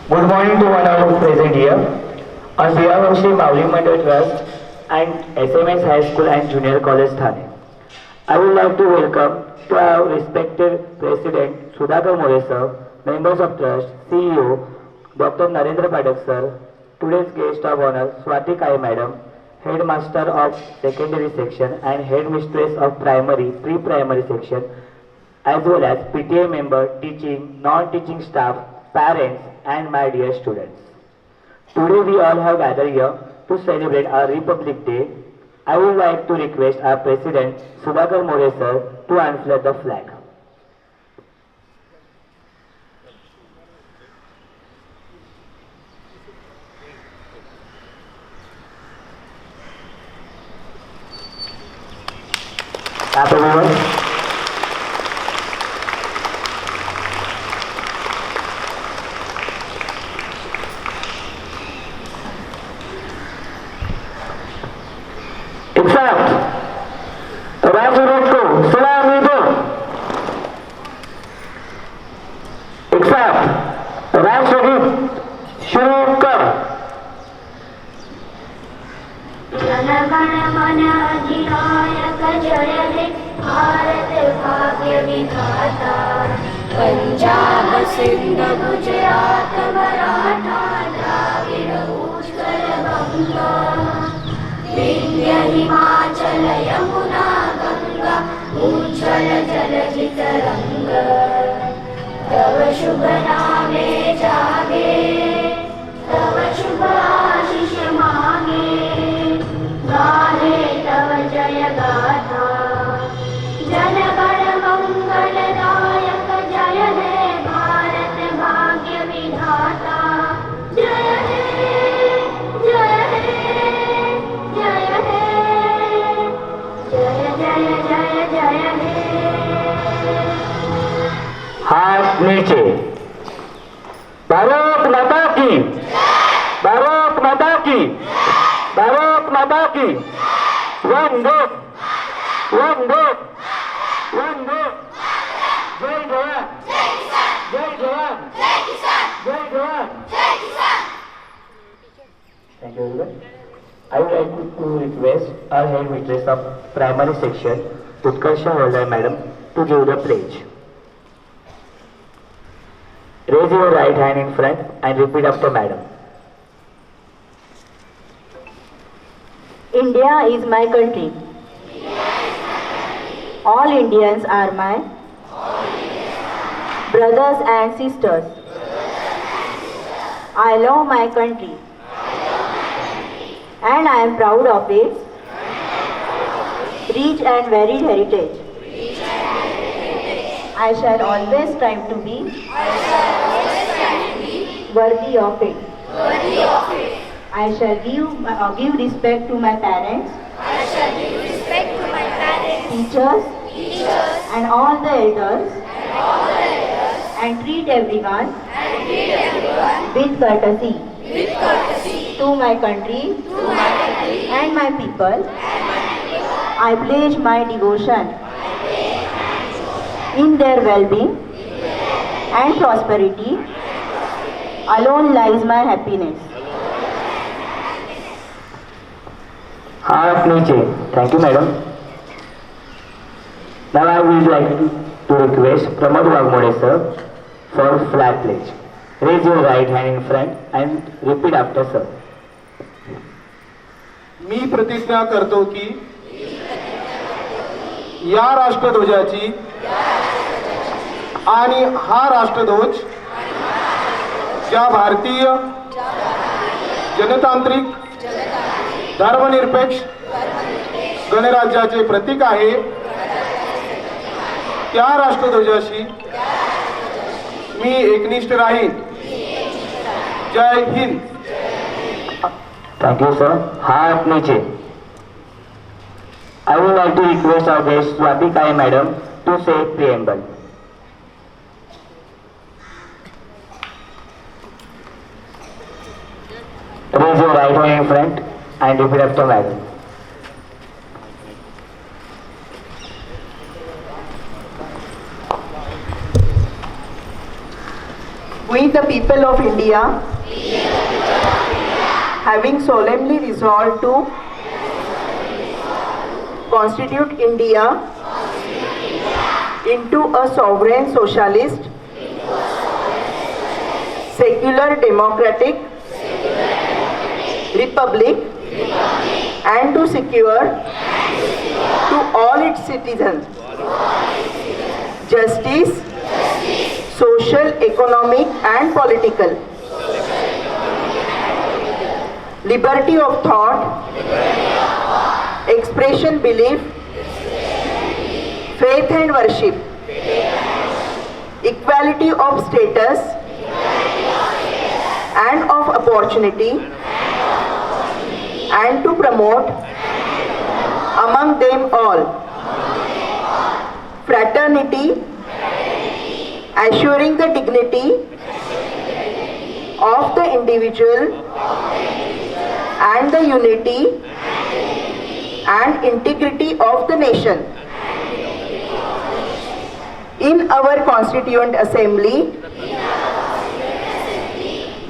Good morning to one of us present here. On behalf of Shri Mavli Mandal Trust and SMS High School and Junior College Thane, I would like to welcome to our respected President Sudhakar More sir, members of Trust, CEO Dr. Narendra Padak sir, today's guest of honor Swati Kai Madam, Headmaster of Secondary Section and Headmistress of Primary, Pre-Primary Section, as well as PTA member, teaching, non-teaching staff, parents and my dear students. Today we all have gathered here to celebrate our Republic Day. I would like to request our President Sudhakar More sir to unfurl the flag. Clap everyone. गण मन अधिनायक जय हे भारत भाग्य विधाता। पंजाब सिंध गुजरात मराठा द्राविड़ उत्कल बंगा, विंध्य हिमाचल यमुना गंगा उज्ज्वल जलधि तरंग। तव शुभ नामे जागे, तव शुभ आशीष मांगे, गाहे तव जय गाथा। जन गण मंगलदायक जय हे भारत भाग्य विधाता। जय हे जय हे जय हे जय जय जय जय हे। हाथ नीचे। भारत माता की, भारत माता की, भारत माता की। वंदे वंदे वंदे। जय जवान, जय जवान, जय जवान। Thank you very much. I would like to request our head mistress of primary section, Utkarsha Holder madam, to give the pledge. Raise your right hand in front and repeat after madam. India is my country. All Indians are my brothers and sisters. I love my country and I am proud of its rich and varied heritage. I shall always strive to be worthy of it. I shall give respect to my parents, teachers, and all the elders, and treat everyone with courtesy. To my country and my people, I pledge my devotion in their well-being and prosperity. Alone lies my happiness. Half नीचे. Thank you, madam. Now I would like to request Pramod Wagmore sir for flag pledge. Raise your right hand in front and repeat after sir. मी प्रतिज्ञा करतो की या राष्ट्रध्वजाची आणि हा राष्ट्रध्वज ज्या भारतीय जनतांत्रिक धर्मनिरपेक्ष गणराज्याचे प्रतीक आहे, त्या राष्ट्रध्वजाशी मी एकनिष्ठ राहीन. जय Hind. Thank you sir. Half नीचे. I would like to request our guest Swati Kai madam to say preamble. Raise your right hand in front and repeat after madam. We the people of India, having solemnly resolved to constitute India into a sovereign socialist, secular democratic republic, and to secure to all its citizens justice, social, economic and political, liberty of thought, expression, belief, faith and worship, equality of status and of opportunity, and to promote among them all fraternity, assuring the dignity of the individual and the unity and integrity of the nation. In our Constituent Assembly,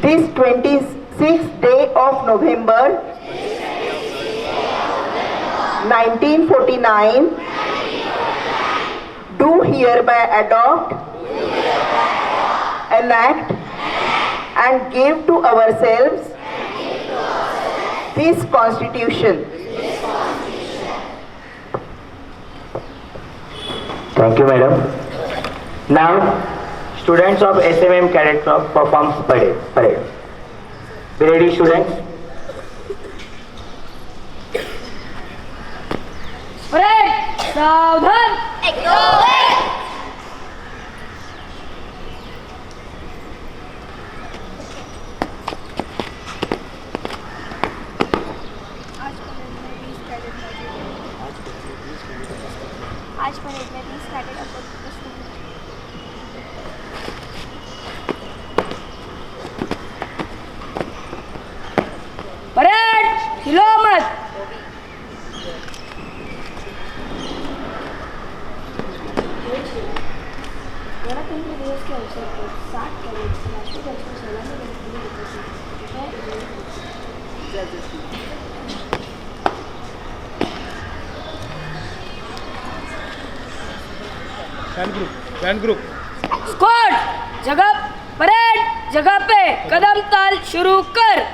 this 26th day of November 1949, do hereby adopt, enact, and give to ourselves this Constitution. Thank you, madam. Now, students of SMM Cadet Club performs parade. Be ready, students. Parade सावधान आज parade में 20 cadet उपस्थित हैं। Parade हिलो मत गणतंत्र दिवस के अवसर पर 60 कैडेट्स राष्ट्रीय ध्वज को सलामी देने के लिए उपस्थित फैन ग्रुप स्क्वाड जगह परेड जगह पे कदम ताल शुरू कर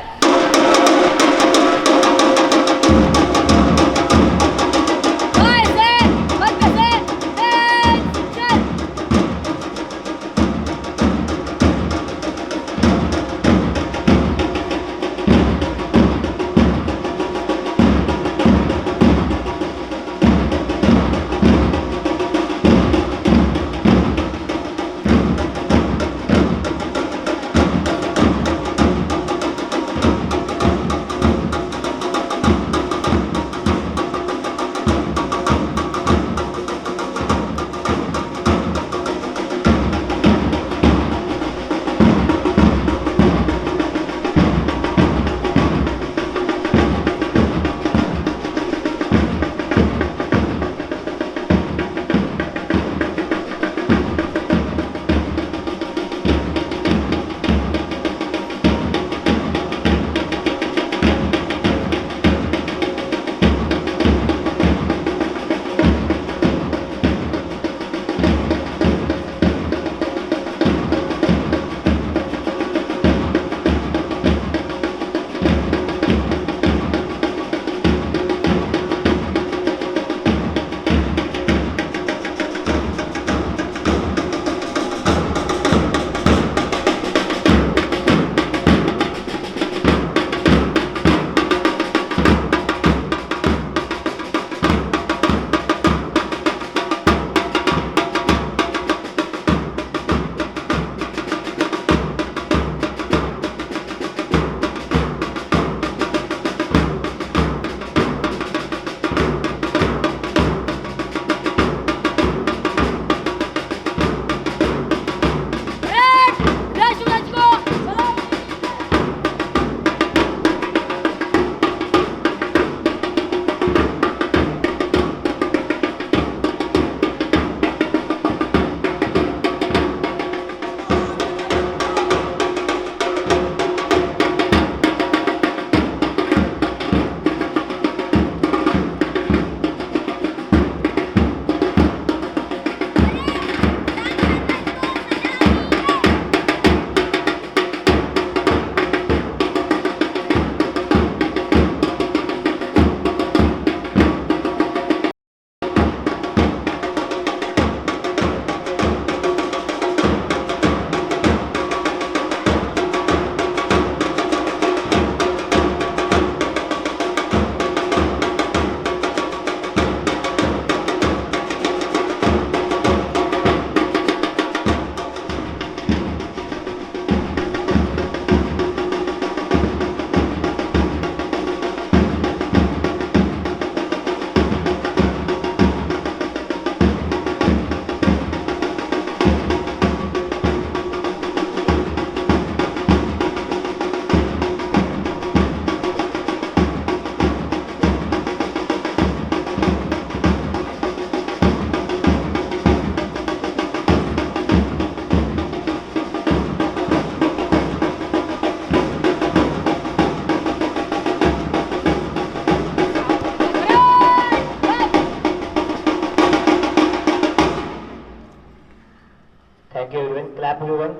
everyone.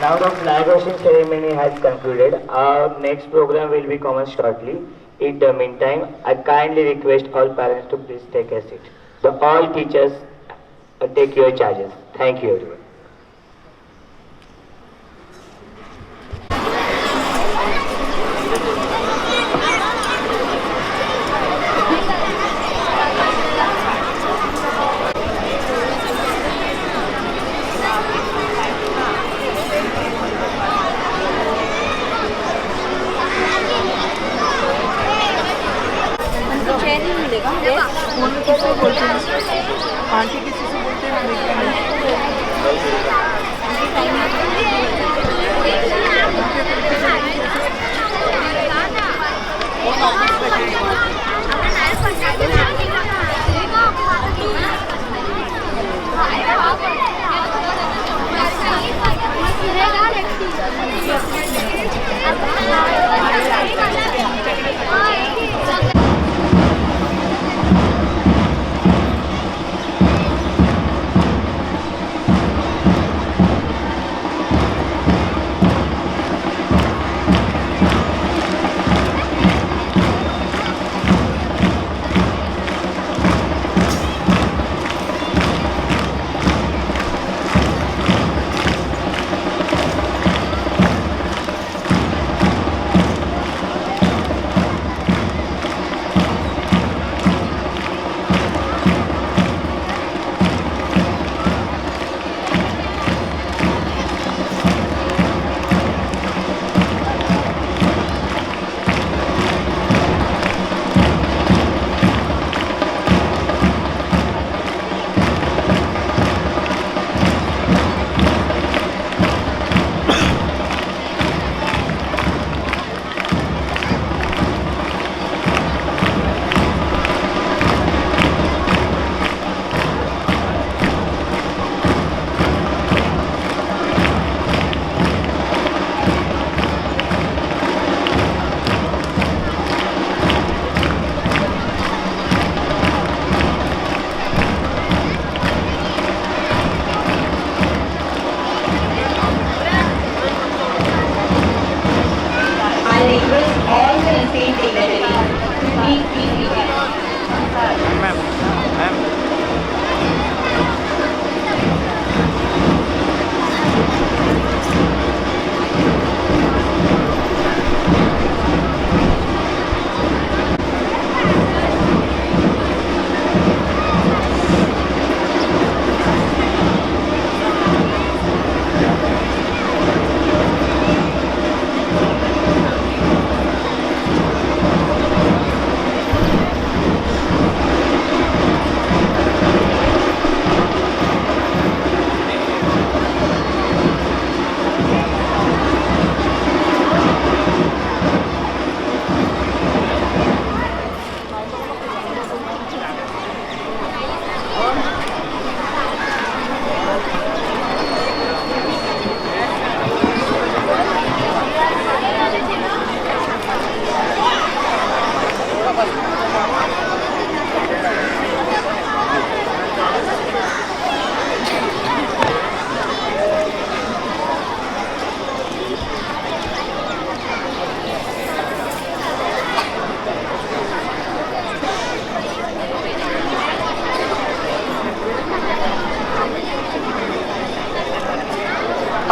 Now the flag hosting ceremony has concluded. Our next program will be commenced shortly. In the meantime, I kindly request all parents to please take a seat. All teachers take your charges. Thank you everyone. Chair नहीं मिलेगा phone में किसी बोलते हैं aunty किसी से बोलते हैं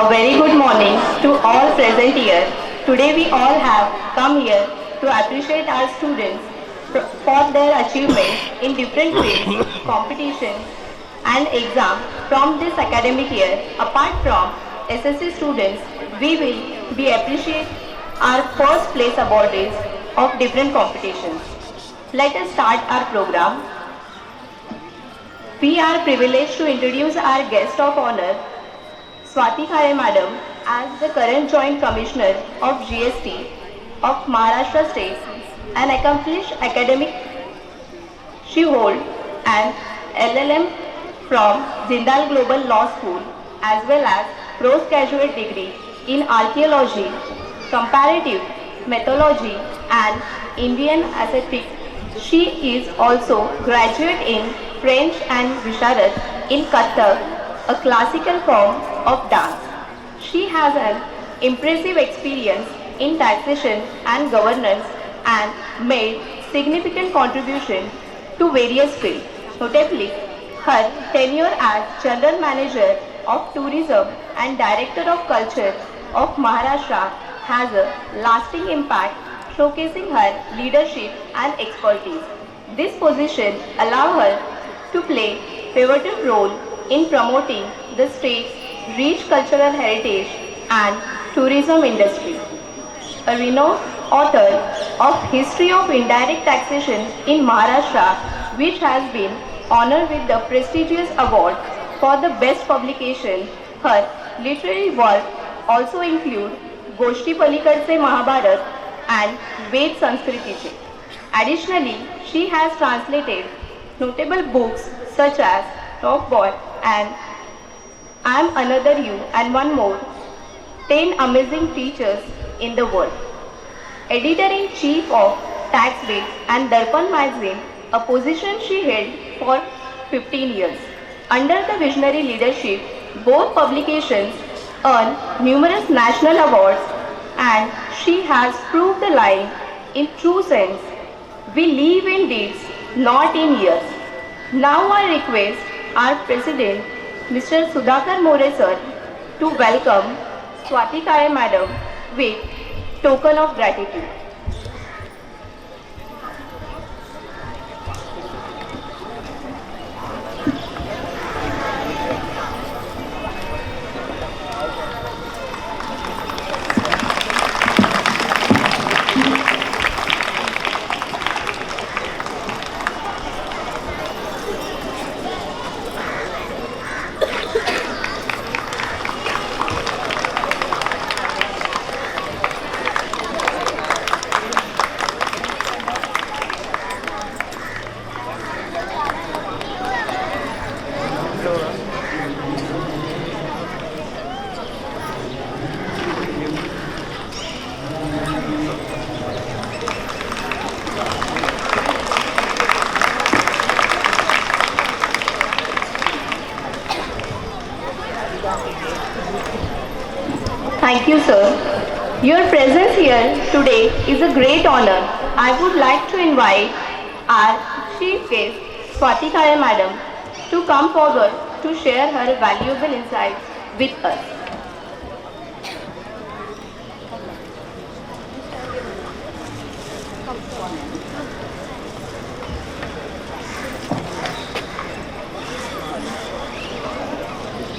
A very good morning to all present here. Today we all have come here to appreciate our students for their achievements in different fields, competitions and exams from this academic year. Apart from SSC students, we will be appreciate our first place awardees of different competitions. Let us start our program. We are privileged to introduce our guest of honor, Swati Khare Madam, as the current Joint Commissioner of GST of Maharashtra State, an accomplished academic. She holds an LLM from Jindal Global Law School as well as postgraduate degree in archaeology, comparative methodology and Indian aesthetics. She is also graduate in French and Visharat in Kathak, a classical form of dance. She has an impressive experience in taxation and governance and made significant contribution to various fields. Notably, her tenure as General Manager of Tourism and Director of Culture of Maharashtra has a lasting impact, showcasing her leadership and expertise. This position allows her to play a pivotal role in promoting the state's rich cultural heritage and tourism industry. A renowned author of History of Indirect Taxation in Maharashtra, which has been honored with the prestigious award for the best publication. Her literary work also include Goshti Palikadse Mahabharat and Ved Sanskritiche. Additionally, she has translated notable books such as Top Boy and I'm Another You and One More, 10 Amazing Teachers in the World. Editor-in-Chief of Tax Week and Darpan magazine, a position she held for 15 years. Under the visionary leadership, both publications earned numerous national awards, and she has proved the line in true sense. We live in deeds, not in years. Now I request our President, Mr. Sudhakar More sir, to welcome Swati Kale Madam with token of gratitude. Thank you, sir. Your presence here today is a great honor. I would like to invite our chief guest, Swati Kale Madam, to come forward to share her valuable insights with us.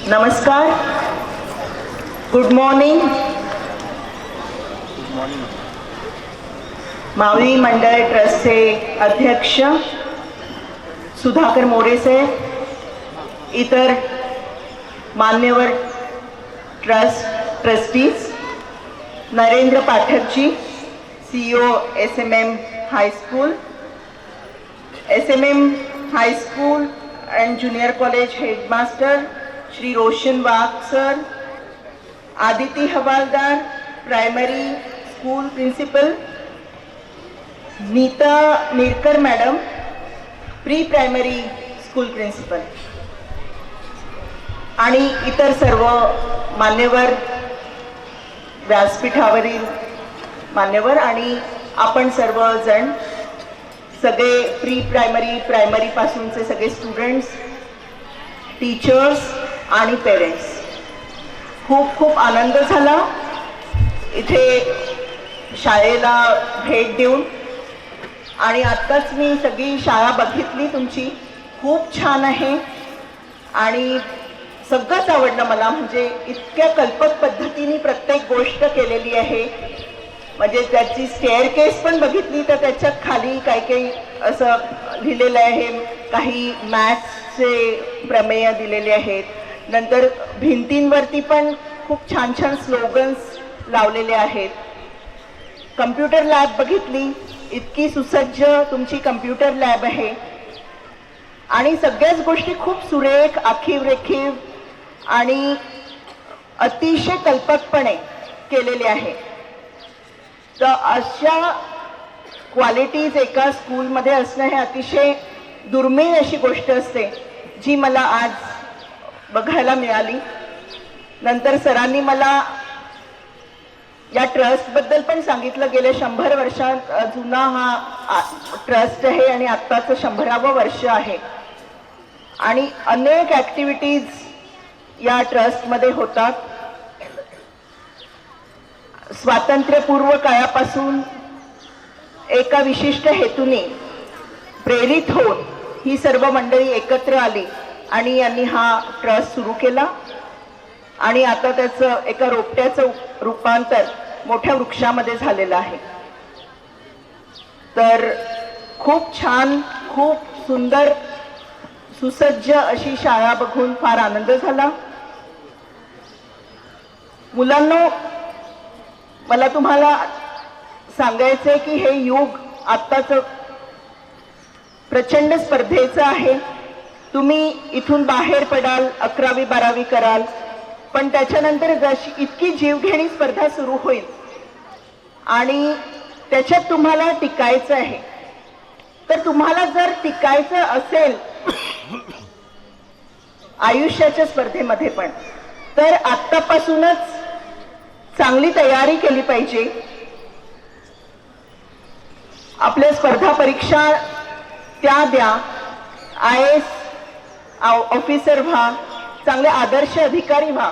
नमस्कार, good morning. Mavali Mandal ट्रस्टचे अध्यक्ष सुधाकर मोरे साहेब, इतर मान्यवर trustees, Narendra पाठकजी, CEO SMM high school, SMM high school and junior college headmaster Shri Roshan Wagh sir, Aditi Hawaldar primary school principal, Neeta Nirkar madam pre primary school principal आणि इतर सर्व मान्यवर, व्यासपीठावरील मान्यवर आणि आपण सर्वजण, सगळे प्री प्रायमरी पासूनचे सगळे स्टुडंट्स, टीचर्स आणि पेरेंट्स, खूप खूप आनंद झाला इथे शाळेला भेट देऊन. आणि आत्ताच मी सगळी शाळा बघितली तुमची, खूप छान आहे आणि सगळंच आवडलं मला. म्हणजे इतक्या कल्पक पद्धतीने प्रत्येक गोष्ट केलेली आहे. म्हणजे त्याची स्टेअरकेस पण बघितली तर त्याच्यात खाली काही काही असं लिहिलेलं आहे, काही मॅथ्सचे प्रमेय दिलेले आहेत. नंतर भिंतींवरती पण खूप छान छान स्लोगन्स लावलेले आहेत. कम्प्युटर लॅब बघितली, इतकी सुसज्ज तुमची कम्प्युटर लॅब आहे आणि सगळ्याच गोष्टी खूप सुरेख, आखीव रेखीव आणि अतिशय कल्पकपणे केलेले आहे. तर अशा क्वालिटीज एका स्कूलमध्ये असणं हे अतिशय दुर्मिळ अशी गोष्ट असते, जी मला आज बघायला मिळाली. नंतर सरांनी मला या ट्रस्टबद्दल पण सांगितलं. गेल्या 100 वर्षात जुना हा ट्रस्ट आहे आणि आत्ताचं 100वे वर्ष आहे आणि अनेक ॲक्टिव्हिटीज या ट्रस्टमध्ये होतात. स्वातंत्र्यपूर्व काळापासून एका विशिष्ट हेतूने प्रेरित होऊन ही सर्व मंडळी एकत्र आली आणि यांनी हा ट्रस्ट सुरू केला आणि आता त्याचं एका रोपट्याचं रूपांतर मोठ्या वृक्षामध्ये झालेलं आहे. तर खूप छान, खूप सुंदर, सुसज्ज अशी शाळा बघून फार आनंद झाला. मुलांनो, मला तुम्हाला सांगायचंय की हे युग आत्ताचं प्रचंड स्पर्धेचं आहे. तुम्ही इथून बाहेर पडाल, 11वी 12वी कराल, पण त्याच्यानंतर जशी इतकी जीवघेणी स्पर्धा सुरू होईल आणि त्याच्यात तुम्हाला टिकायचं आहे. तर तुम्हाला जर टिकायचं असेल आयुष्याच्या स्पर्धेमध्ये पण, तर आत्तापासूनच चांगली तयारी केली पाहिजे. आपल्या स्पर्धा परीक्षा त्या द्या, IAS ऑफिसर व्हा, चांगले आदर्श अधिकारी व्हा.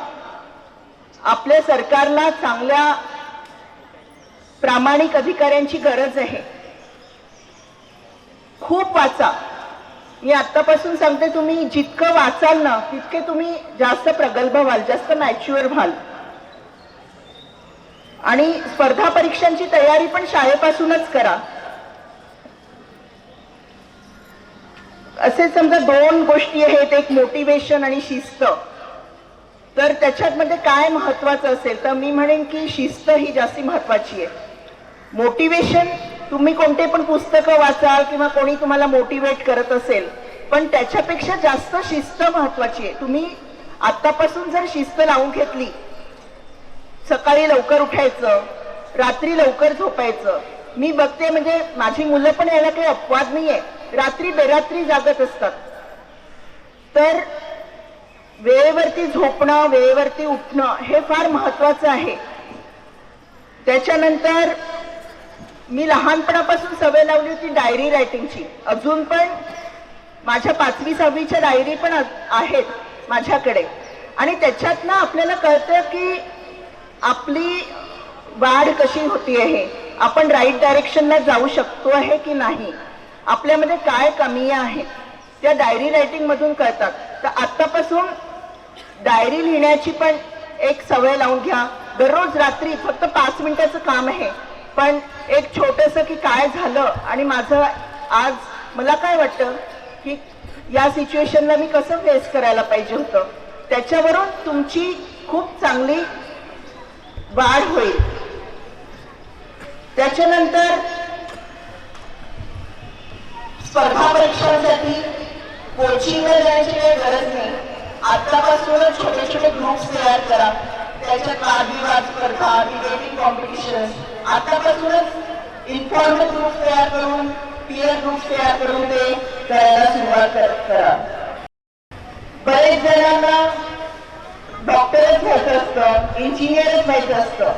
आपल्या सरकारला चांगल्या प्रामाणिक अधिकाऱ्यांची गरज आहे. खूप वाचा. मी आत्तापासून सांगते, तुम्ही जितकं वाचाल ना तितके तुम्ही जास्त प्रगल्भ व्हाल, जास्त मॅच्युअर व्हाल. आणि स्पर्धा परीक्षांची तयारी पण शाळेपासूनच करा. असे समजा 2 गोष्टी आहेत, एक मोटिवेशन आणि शिस्त. तर त्याच्यात मध्ये काय महत्वाचं असेल तर मी म्हणेन की शिस्त ही जास्ती महत्वाची आहे. मोटिवेशन, तुम्ही कोणते पण पुस्तकं वाचाल किंवा कोणी तुम्हाला मोटिवेट करत असेल, पण त्याच्यापेक्षा जास्त शिस्त महत्वाची आहे. तुम्ही आत्तापासून जर शिस्त लावून घेतली, सकाळी लवकर उठायचं, रात्री लवकर झोपायचं. मी बघते म्हणजे माझी मुलं पण याला काही अपवाद नाहीये, रात्री बेरात्री जागत असतात. तर वेळेवरती झोपणं, वेळेवरती उठणं हे फार महत्वाचं आहे. त्याच्यानंतर मी लहानपणापासून सवय लावली होती डायरी रायटिंगची. अजून पण माझ्या 5वी 6वीच्या डायरी पण आहेत माझ्याकडे आणि त्याच्यात ना आपल्याला कळतं की आपली वाढ कशी होती आहे, आपण राईट डायरेक्शनला जाऊ शकतो आहे की नाही, आपल्यामध्ये काय कमी आहेत, त्या डायरी रायटिंग मधून कळतात. तर आत्तापासून डायरी लिहिण्याची पण एक सवय लावून घ्या. दररोज रात्री फक्त 5 मिनिटाचं काम आहे, पण एक छोटंसं की काय झालं आणि माझं आज मला काय वाटतं की या सिच्युएशनला मी कसं फेस करायला पाहिजे होतं, त्याच्यावरून तुमची खूप चांगली वाढ होईल. त्याच्यानंतर स्पर्धा परीक्षांसाठी कोचिंगला जायची काही गरज नाही. आतापासूनच छोटे छोटे ग्रुप्स तयार करा. त्याच्यात वादविवाद स्पर्धा, डिबेटिंग कॉम्पिटिशन आतापासूनच इन्फॉर्मल ग्रुप तयार करून, पीअर ग्रुप तयार करून ते करायला सुरुवात करा. बरेच जणांना डॉक्टरच व्हायचं असतं, इंजिनियरच व्हायचं असतं,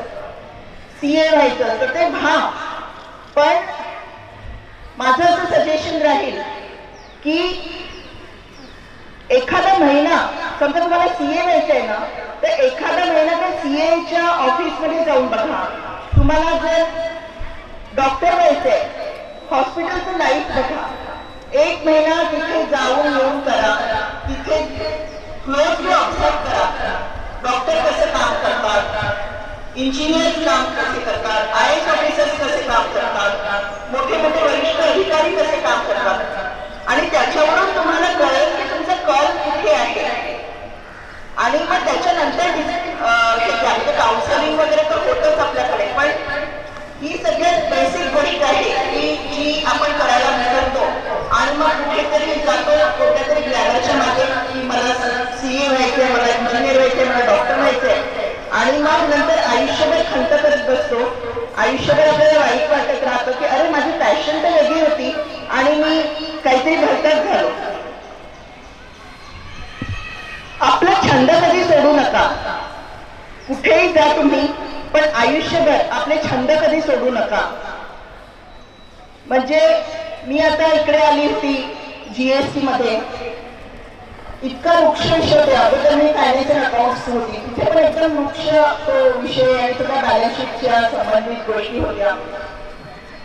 CA व्हायचं असतं, ते व्हा. पण माझं असं सजेशन राहील की एखादा महिना, समजा तुम्हाला CA व्हायचं आहे ना, तर एखादा महिना त्या CAच्या ऑफिसमध्ये जाऊन बघा. तुम्हाला जर डॉक्टर व्हायचंय, हॉस्पिटलचं लाईफ बघा. 1 महिना तिथे जाऊन येऊन करा. तिथे क्लोजली ऑब्झर्व करा. डॉक्टर कसं काम करतात, इंजिनियर काम कसे करतात, IAS ऑफिसर्स कसे काम करतात, मोठे मोठे वरिष्ठ अधिकारी कसे काम करतात आणि त्याच्यावरून तुम्हाला कळेल की तुमचा कल कुठे आहे. आणि मग त्याच्यानंतर काउन्सिलिंग वगैरे तर होतच आपल्याकडे, पण ही सगळ्यात बेसिक गोष्ट आहे की जी आपण करायला विसरतो आणि मग कुठेतरी जातो कुठेतरी ग्लॅमरच्या मागे की मला CA व्हायचंय, मला इंजिनियर व्हायचंय, मला डॉक्टर व्हायचंय आणि मग नंतर आयुष्यभर खंत करत बसतो. आयुष्यभर आपल्याला वाईट वाटत राहतं की अरे माझी पॅशन तर वेगळी होती आणि मी काहीतरी भरताच झालो. आपलं कुठेही जा तुम्ही, पण आयुष्यभर आपले छंद कधी सोडू नका. म्हणजे मी आता इकडे आली होती GST मध्ये, इतका वृक्ष विषय होते. अगोदर मी फायनान्शियल अकाउंट्स होती, तिथे पण एकदम वृक्ष तो विषय आणि सगळ्या बॅलन्स शीटच्या संबंधित गोष्टी होत्या.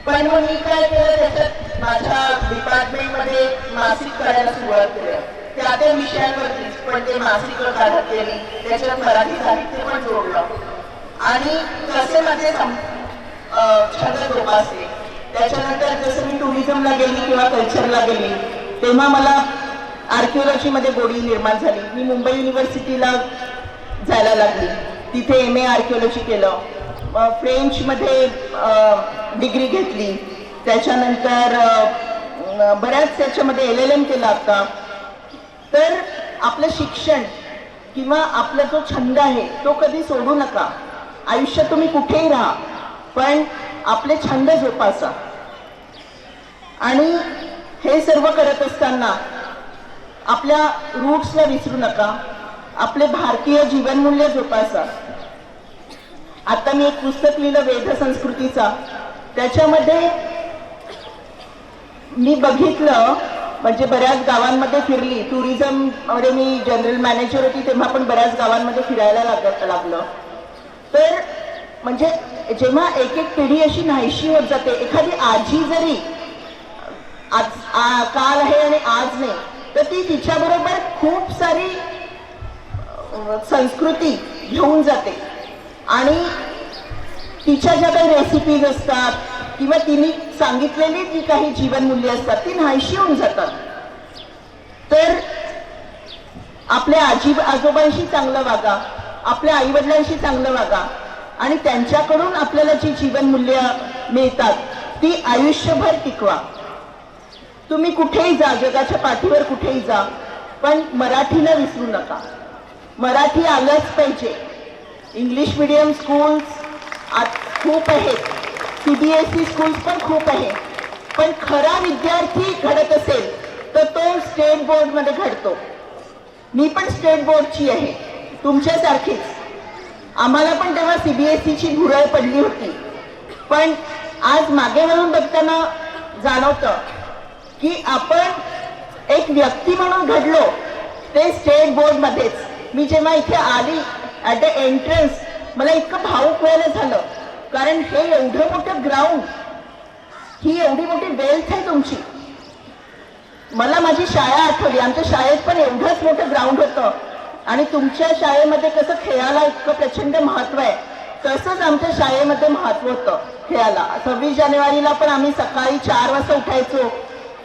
पण मग मी काय केलं, त्याच्यात माझ्या डिपार्टमेंटमध्ये मासिक करायला सुरुवात केली. त्या विषयांवरतीच पण ते मासिक काढत गेली, त्याच्यात मराठी साहित्य पण जोडलं आणि कसे माझे छंद जोपासले. त्याच्यानंतर जसं मी टुरिझमला गेली किंवा कल्चरला गेली, तेव्हा मला आर्किओलॉजीमध्ये गोडी निर्माण झाली. मी मुंबई युनिव्हर्सिटीला जायला लागली, तिथे MA आर्किओलॉजी केलं. फ्रेंचमध्ये डिग्री घेतली. त्याच्यानंतर बऱ्याच त्याच्यामध्ये LLM केलं आता. तर आपलं शिक्षण किंवा आपला जो छंद आहे तो कधी सोडू नका. आयुष्यात तुम्ही कुठेही राहा, पण आपले छंद जोपासा. आणि हे सर्व करत असताना आपल्या रूट्सला विसरू नका, आपले भारतीय जीवनमूल्य जोपासा. आता मी एक पुस्तक लिहिलं वेद संस्कृतीचा, त्याच्यामध्ये मी बघितलं, म्हणजे बऱ्याच गावांमध्ये फिरली. टुरिझममध्ये मी जनरल मॅनेजर होती, तेव्हा पण बऱ्याच गावांमध्ये फिरायला लागलं. तर म्हणजे जेव्हा एक एक पिढी अशी नाहीशी होत जाते, एखादी आजी जरी काल आहे आणि आज नाही, तर ती तिच्याबरोबर खूप सारी संस्कृती घेऊन जाते आणि तिच्या ज्या काही रेसिपीज असतात किंवा तिने सांगितलेली जी काही जीवनमूल्य असतात ती नाहीशी होऊन जातात. तर आपल्या आजोबांशी चांगलं वागा, आपल्या आईवडिलांशी चांगलं वागा आणि त्यांच्याकडून आपल्याला जी जीवनमूल्य मिळतात ती आयुष्यभर टिकवा. तुम्ही कुठेही जा, जगाच्या पाठीवर कुठेही जा, पण मराठीला विसरू नका. मराठी आलंच पाहिजे. इंग्लिश मीडियम स्कूल्स खूप आहेत, CBSE स्कूल्स पण खूप आहे, पण खरा विद्यार्थी घडत असेल तर तो स्टेट बोर्डमध्ये घडतो. मी पण स्टेट बोर्डची आहे, तुमच्यासारखीच. आम्हाला पण तेव्हा CBSEची भुरळ पडली होती, पण आज मागे वळून बघताना जाणवतं की आपण एक व्यक्ती म्हणून घडलो ते स्टेट बोर्डमध्येच. मी जेव्हा इथे आली ॲट द एंट्रन्स, मला इतकं भावुक व्हायला झालं, कारण हे एवढं मोठं ग्राउंड, ही एवढी मोठी वेल्थ आहे तुमची. मला माझी शाळा आठवली. आमच्या शाळेत पण एवढंच मोठं ग्राउंड होतं आणि तुमच्या शाळेमध्ये कसं खेळाला इतकं प्रचंड महत्त्व आहे, तसंच आमच्या शाळेमध्ये महत्त्व होतं खेळाला. 26 जानेवारीला पण आम्ही सकाळी 4 वाजता उठायचो,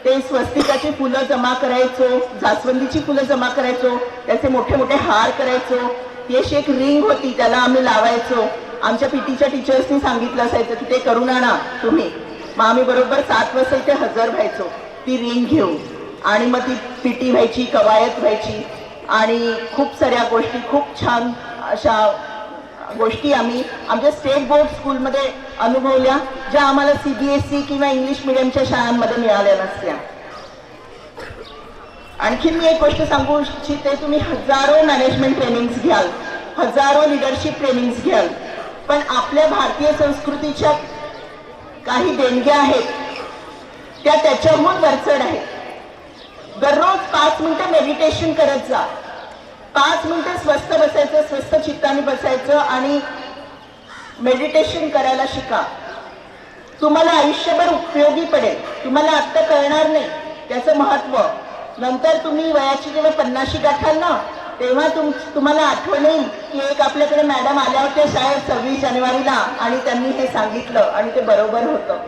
ते स्वस्तिकाची फुलं जमा करायचो, जास्वंदीची फुलं जमा करायचो, त्याचे मोठे मोठे हार करायचो. ती अशी एक रिंग होती, त्याला आम्ही लावायचो. आमच्या PTच्या टीचर्सनी सांगितलं असायचं की ते करून आणा तुम्ही. मग आम्ही बरोबर 7 वाजता इथे हजर व्हायचो ती रिंग घेऊन, आणि मग ती PT व्हायची, कवायत व्हायची आणि खूप साऱ्या गोष्टी, खूप छान अशा गोष्टी आम्ही आमच्या स्टेट बोर्ड स्कूलमध्ये अनुभवल्या, ज्या आम्हाला CBSE किंवा इंग्लिश मिडियमच्या शाळांमध्ये मिळाल्या नसत्या. आणखी मी एक गोष्ट सांगू इच्छिते, तुम्ही हजारो मॅनेजमेंट ट्रेनिंग्स घ्याल, हजारो लिडरशिप ट्रेनिंग्स घ्याल, पण आपल्या भारतीय संस्कृतीच्या काही देणग्या आहेत त्या त्याच्याहून वरचढ आहेत. दररोज 5 मिनिटं मेडिटेशन करत जा. 5 मिनिटं स्वस्थ बसायचं, स्वस्थ चित्ताने बसायचं आणि मेडिटेशन करायला शिका. तुम्हाला आयुष्यभर उपयोगी पडेल. तुम्हाला आत्ता कळणार नाही त्याचं महत्त्व. नंतर तुम्ही वयाची जेव्हा 50शी गाठाल ना, तेव्हा तुम्हाला आठवण येईल की एक आपल्याकडे मॅडम आल्या होत्या शाळेत 26 जानेवारीला आणि त्यांनी हे सांगितलं आणि ते बरोबर होतं.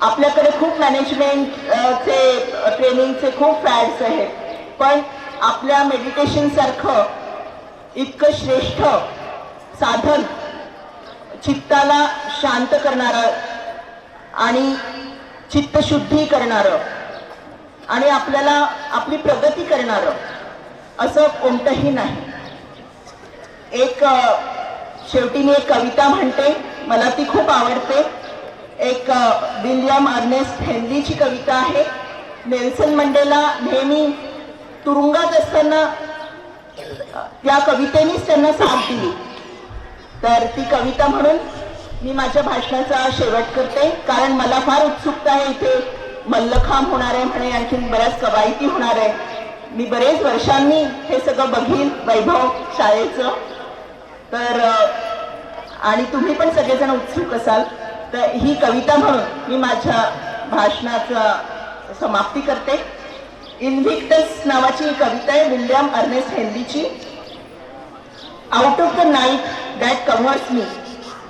आपल्याकडे खूप मॅनेजमेंटचे ट्रेनिंगचे खूप फॅड्स आहेत, पण आपल्या मेडिटेशन सारखं इतकं श्रेष्ठ साधन, चित्ताला शांत करणारं आणि चित्तशुद्धी करणारं आणि आपल्याला आपली प्रगती करणारं असं कोणतंही नाही. एक शेवटी मी एक कविता म्हणते, मला ती खूप आवडते. एक विल्यम अर्नेस्ट हेनरीची कविता आहे. नेल्सन मंडेला नेहमी तुरुंगात असताना त्या कवितेनेच त्यांना साथ दिली. तर ती कविता म्हणून मी माझ्या भाषणाचा शेवट करते, कारण मला फार उत्सुकता आहे. इथे मल्लखांब होणार आहे म्हणे, आणखीन बऱ्याच कवायती होणार आहे. मी बरेच वर्षांनी हे सगळं बघीन वैभव शाळेचं. तर आणि तुम्ही पण सगळेजण उत्सुक असाल, तर ही कविता म्हणून मी माझ्या भाषणाचा समाप्ती करते. इन्व्हिक्टस नावाची ही कविता आहे विल्यम अर्नेस्ट हेनरीची. Out of the night that covers me,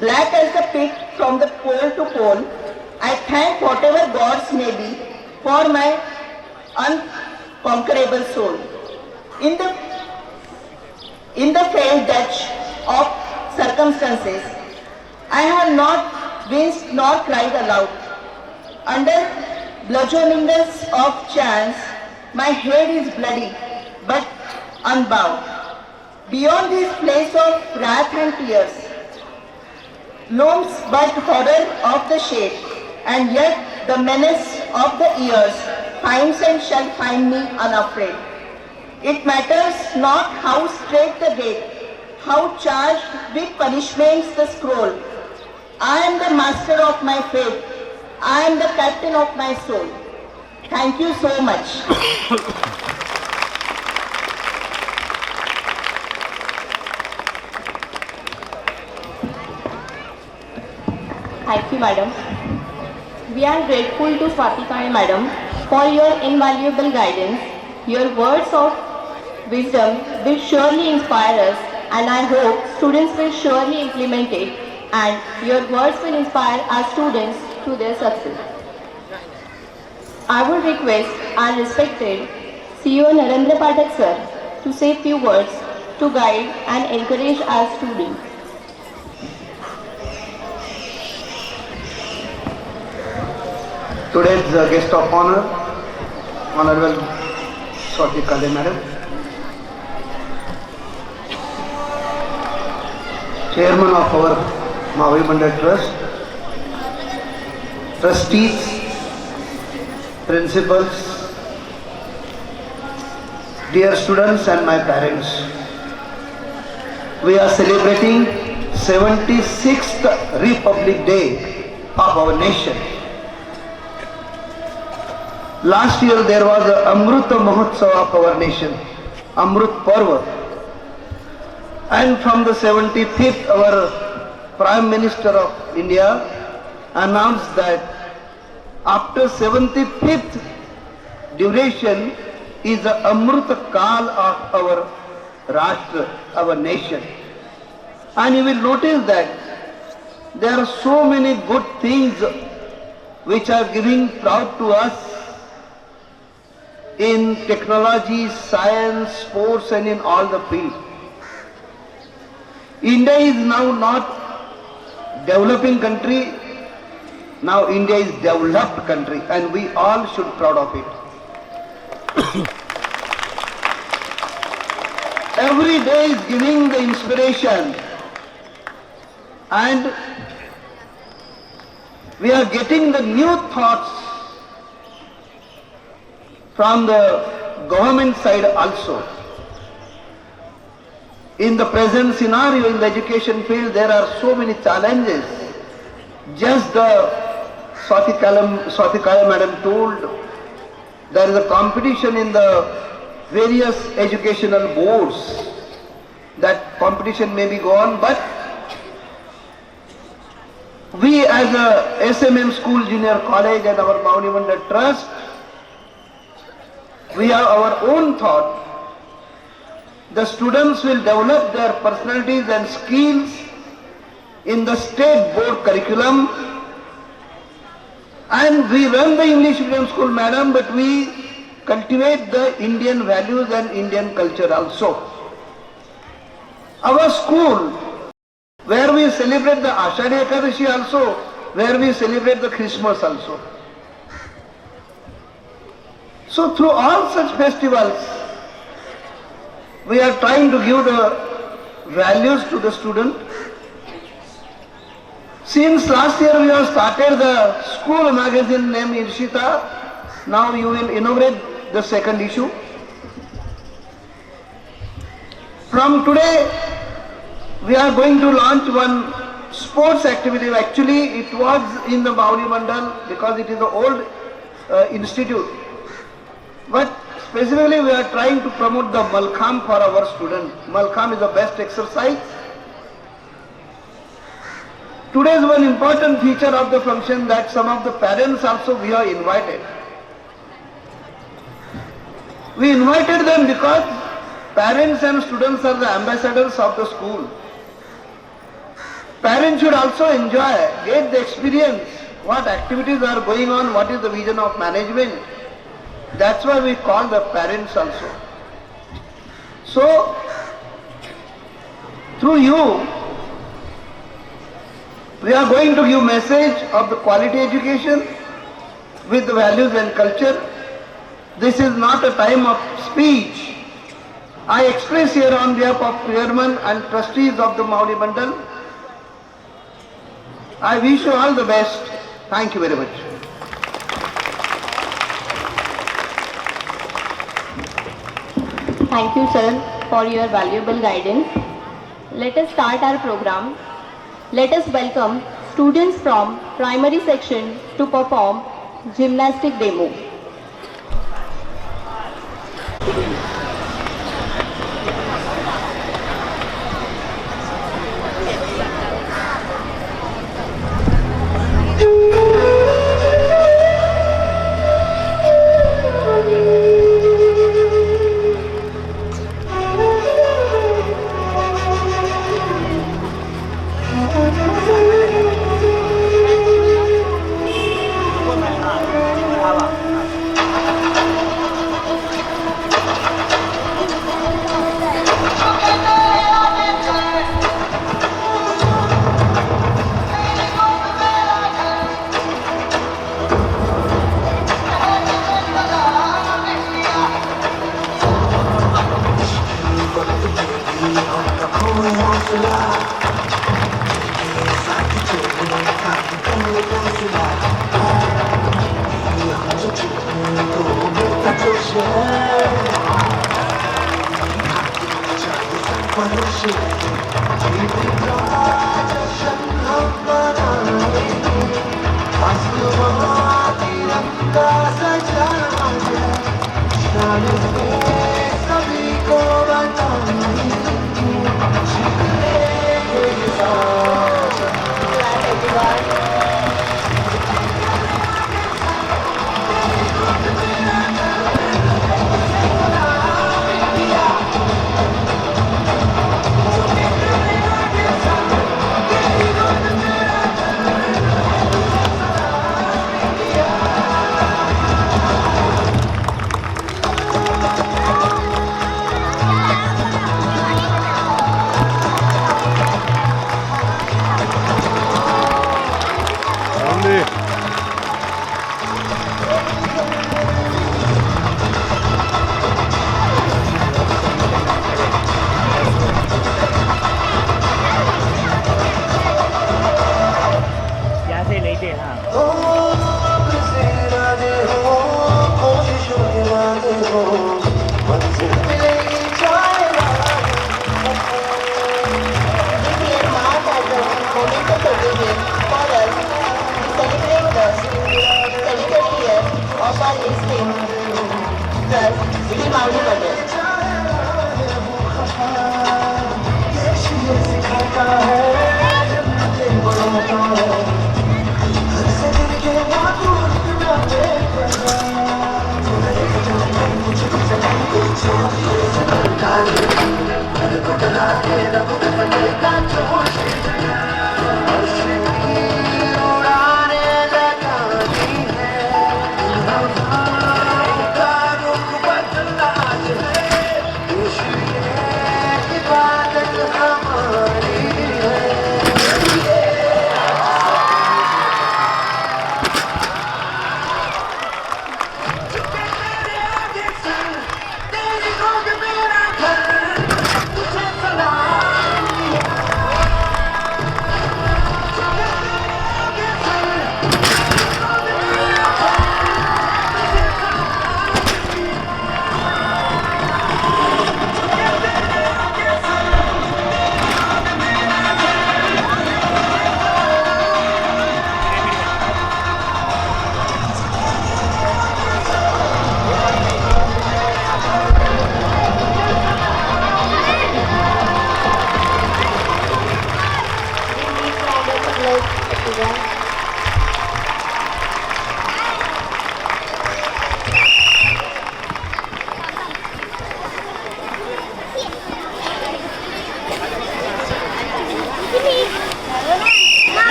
black as the pit from the pole to pole, I thank whatever gods may be for my unconquerable soul. In the failed touch of circumstances, I have not winced nor cried aloud. Under bludgeonings of chance, my head is bloody but unbowed. Beyond this place of wrath and tears, looms but horror of the shade, and yet the menace of the years finds and shall find me unafraid. It matters not how straight the gate, how charged with punishments the scroll. I am the master of my fate. I am the captain of my soul. Thank you so much. Thank you, madam. We are grateful to Swati Kane, madam, for your invaluable guidance. Your words of wisdom will surely inspire us, and I hope students will surely implement it, and your words will inspire our students to their success. I would request our respected CEO Narendra Pathak sir to say few words to guide and encourage our students. Today's guest of honor, Honorable Swati Kane Madam, Chairman of our Mavi Mandal Trust, Trustees, Principals, dear students and my parents. We are celebrating 76th Republic Day of our nation. Last year there was the Amrut Mahotsav of our nation, Amrut Parva. And from the 75th, our Prime Minister of India announced that after 75th duration is the Amrut Kal of our Rashtra, our nation. And you will notice that there are so many good things which are giving proud to us in technology, science, sports, and in all the fields. India is now not developing country, now India is developed country, and we all should be proud of it. Every day is giving the inspiration, and we are getting the new thoughts from the government side also. In the present scenario in the education field, there are so many challenges. Just the Swati Kane Madam told, there is a competition in the various educational boards. That competition may be gone, but we as a SMM School Junior College and our Mauni Mandal Trust, we have our own thought. The students will develop their personalities and skills in the state board curriculum, and we run the English medium school, madam, but we cultivate the Indian values and Indian culture also. Our school, where we celebrate the Ashadhi Ekadashi also, where we celebrate the Christmas also. So through all such festivals, we are trying to give the values to the student. Since last year we have started the school magazine named Irshita. Now you will inaugurate the second issue. From today, we are going to launch one sports activity. Actually, it was in the Mavli Mandal because it is an old institute. But specifically, we are trying to promote the Malkham for our students. Malkham is the best exercise. Today's one important feature of the function that some of the parents also we are invited. We invited them because parents and students are the ambassadors of the school. Parents should also enjoy, get the experience, what activities are going on, what is the vision of management. That's why we call the parents also. So, through you, we are going to give message of the quality education with the values and culture. This is not a time of speech. I express here on behalf of chairman and trustees of the Mavli Mandal. I wish you all the best. Thank you very much. Thank you, sir, for your valuable guidance. Let us start our program. Let us welcome students from primary section to perform gymnastic demo.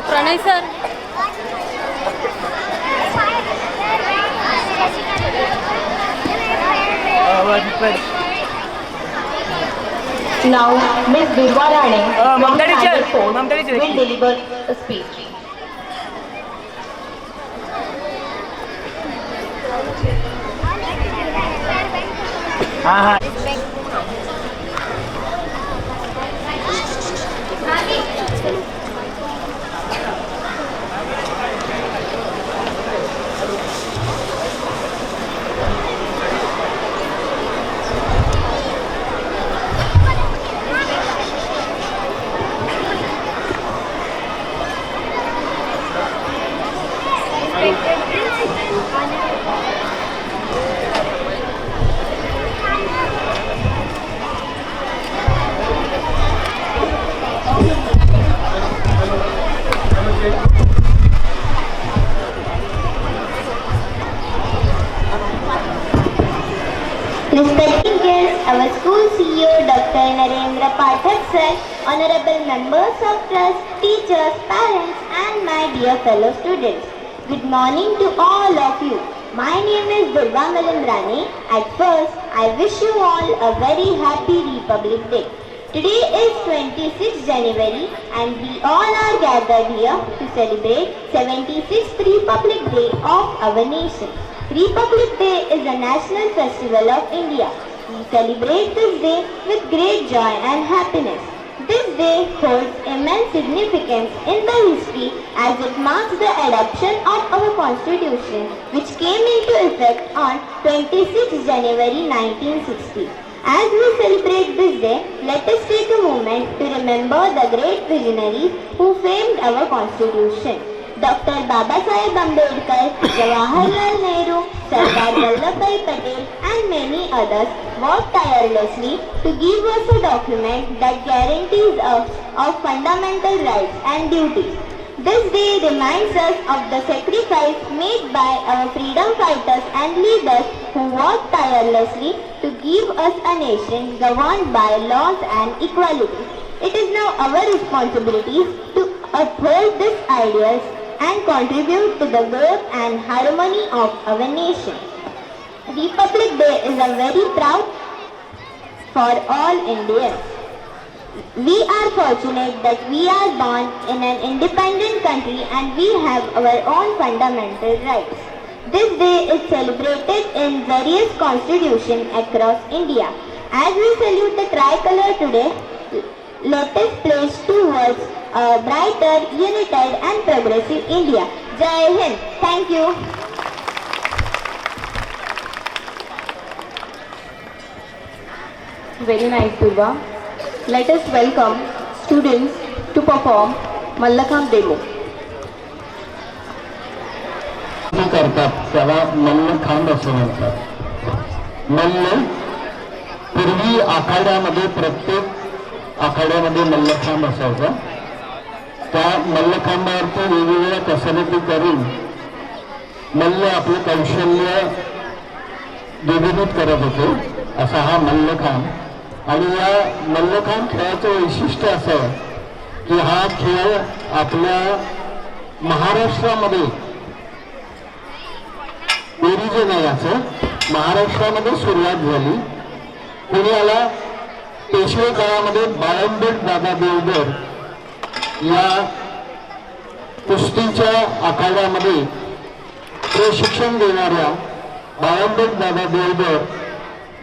Pranay. Sir. Now, Ms. Durva Rane from Mamta teacher. Standard 4 Mamta teacher. will deliver a speech. हाँ हाँ. Respected guests, our school CEO Dr. Narendra Pathak sir, honorable members of trust, teachers, parents and my dear fellow students. Good morning to all of you. My name is Durva Malindrani. At first, I wish you all a very happy Republic Day. Today is 26th January and we all are gathered here to celebrate 76th Republic Day of our nation. Republic Day is a national festival of India. We celebrate this day with great joy and happiness. This day holds immense significance in the history as it marks the adoption of our constitution which came into effect on 26 January 1960. As we celebrate this day, let us take a moment to remember the great visionaries who framed our constitution. Dr. Babasaheb Ambedkar, Jawaharlal Nehru, Sardar Vallabhbhai Patel and many others worked tirelessly to give us a document that guarantees us of fundamental rights and duties. This day reminds us of the sacrifice made by our freedom fighters and leaders who worked tirelessly to give us a nation governed by laws and equality. It is now our responsibility to uphold these ideals and contribute to the growth and harmony of our nation. Republic Day is a very proud for all Indians. We are fortunate that we are born in an independent country and we have our own fundamental rights. This day is celebrated in various constitutions across India. As we salute the tricolor today, let us pledge towards a brighter, united and progressive India. Jai Hind. Thank you. Very nice, Durva. Let us welcome students to perform Mallakhambh demo. करतात त्याला मल्लखांब असं म्हणतात. मल्ल पूर्वी आखाड्यामध्ये प्रत्येक आखाड्यामध्ये मल्लखांब असायचा. त्या मल्लखांबावरती वेगवेगळ्या कसरती करून मल्ल आपलं कौशल्य द्विगुणित करत होते. असा हा मल्लखांब. आणि या मल्लखांब खेळाचं वैशिष्ट्य असं की हा खेळ आपल्या महाराष्ट्रामध्ये ओरिजिन आहे. याचं महाराष्ट्रामध्ये सुरुवात झाली. पुण्याला पेशवे काळामध्ये बाळंबेट दादा देवधर या कुस्तीच्या आखाड्यामध्ये प्रशिक्षण देणाऱ्या बाळंबेट दादा देवधर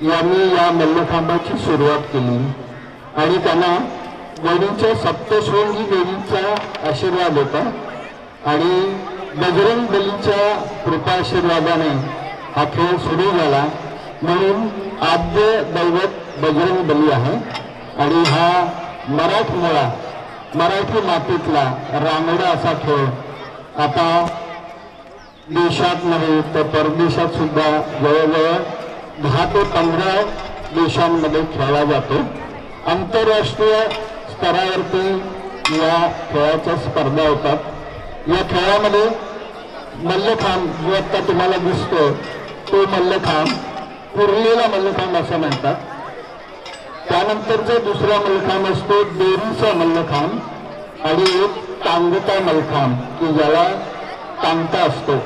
यांनी या मल्लखांबाची सुरुवात केली. आणि त्यांना देवीच्या सप्तशृंगी देवीचा आशीर्वाद होता. आणि बजरंग बलीच्या कृपाशीर्वादाने हा खेळ सुरू झाला. म्हणून आद्य दैवत बजरंग बली आहे. आणि हा मराठमोळा मराठी मातीतला रांगडा असा खेळ आता देशात नव्हे तर परदेशात सुद्धा जवळजवळ 10 ते 15 देशांमध्ये खेळला जातो. आंतरराष्ट्रीय स्तरावरती या खेळाच्या स्पर्धा होतात. या खेळामध्ये मल्लखांब जो आता तुम्हाला दिसतो तो मल्लखांब पुरलेला मल्लखांब असं म्हणतात. त्यानंतरचा दुसरा मल्लखांब असतो दोरीचा मल्लखांब आणि एक टांगता मल्लखांब की ज्याला टांगता असतो.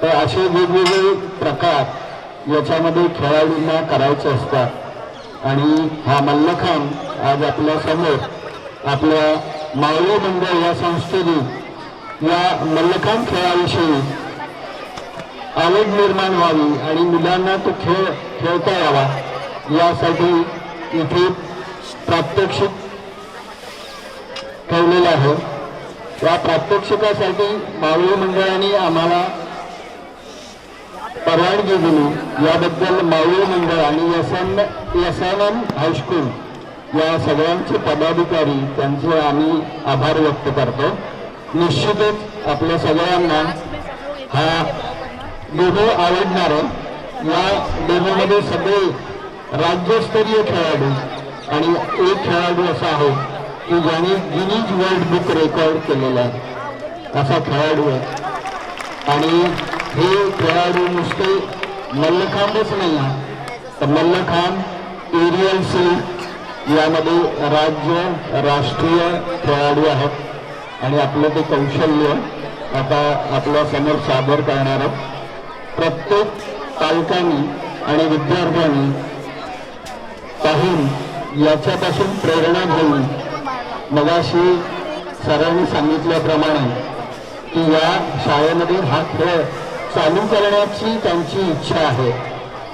तर असे वेगवेगळे प्रकार याच्यामध्ये खेळाडूंना करायचे असतात. आणि हा मल्लखांब आज आपल्या समोर आपल्या मावळे मंडळ या संस्थेने या मल्लखांब खेळाविषयी आवड निर्माण व्हावी आणि मुलांना तो खेळ खेळता यावा यासाठी इथे प्रात्यक्षिक ठेवलेलं आहे. या प्रात्यक्षिकासाठी मावळे मंडळाने आम्हाला परवानगी दिली. याबद्दल मावळे मंडळ आणि SNM हायस्कूल या सगळ्यांचे पदाधिकारी त्यांचे आम्ही आभार व्यक्त करतो. निश्चितच आपल्या सगळ्यांना हा डेमो आवडणार आहे. या डेमोमध्ये सगळे राज्यस्तरीय खेळाडू आणि एक खेळाडू असा आहे की ज्याने गिनीज वर्ल्ड बुक रेकॉर्ड केलेला आहे असा खेळाडू आहे. आणि हे खेळाडू नुसते मल्लखांबच नाही आहे तर मल्लखांब, एरियल सिल्क यामध्ये राज्य राष्ट्रीय खेळाडू आहेत. आणि आपलं ते कौशल्य आता आपल्या समोर सादर करणार आहोत. प्रत्येक पालकांनी आणि विद्यार्थ्यांनी पाहून याच्यापासून प्रेरणा घेऊन मगाशी सरांनी सांगितल्याप्रमाणे की या शाळेमध्ये हा खेळ चालू करण्याची त्यांची इच्छा आहे.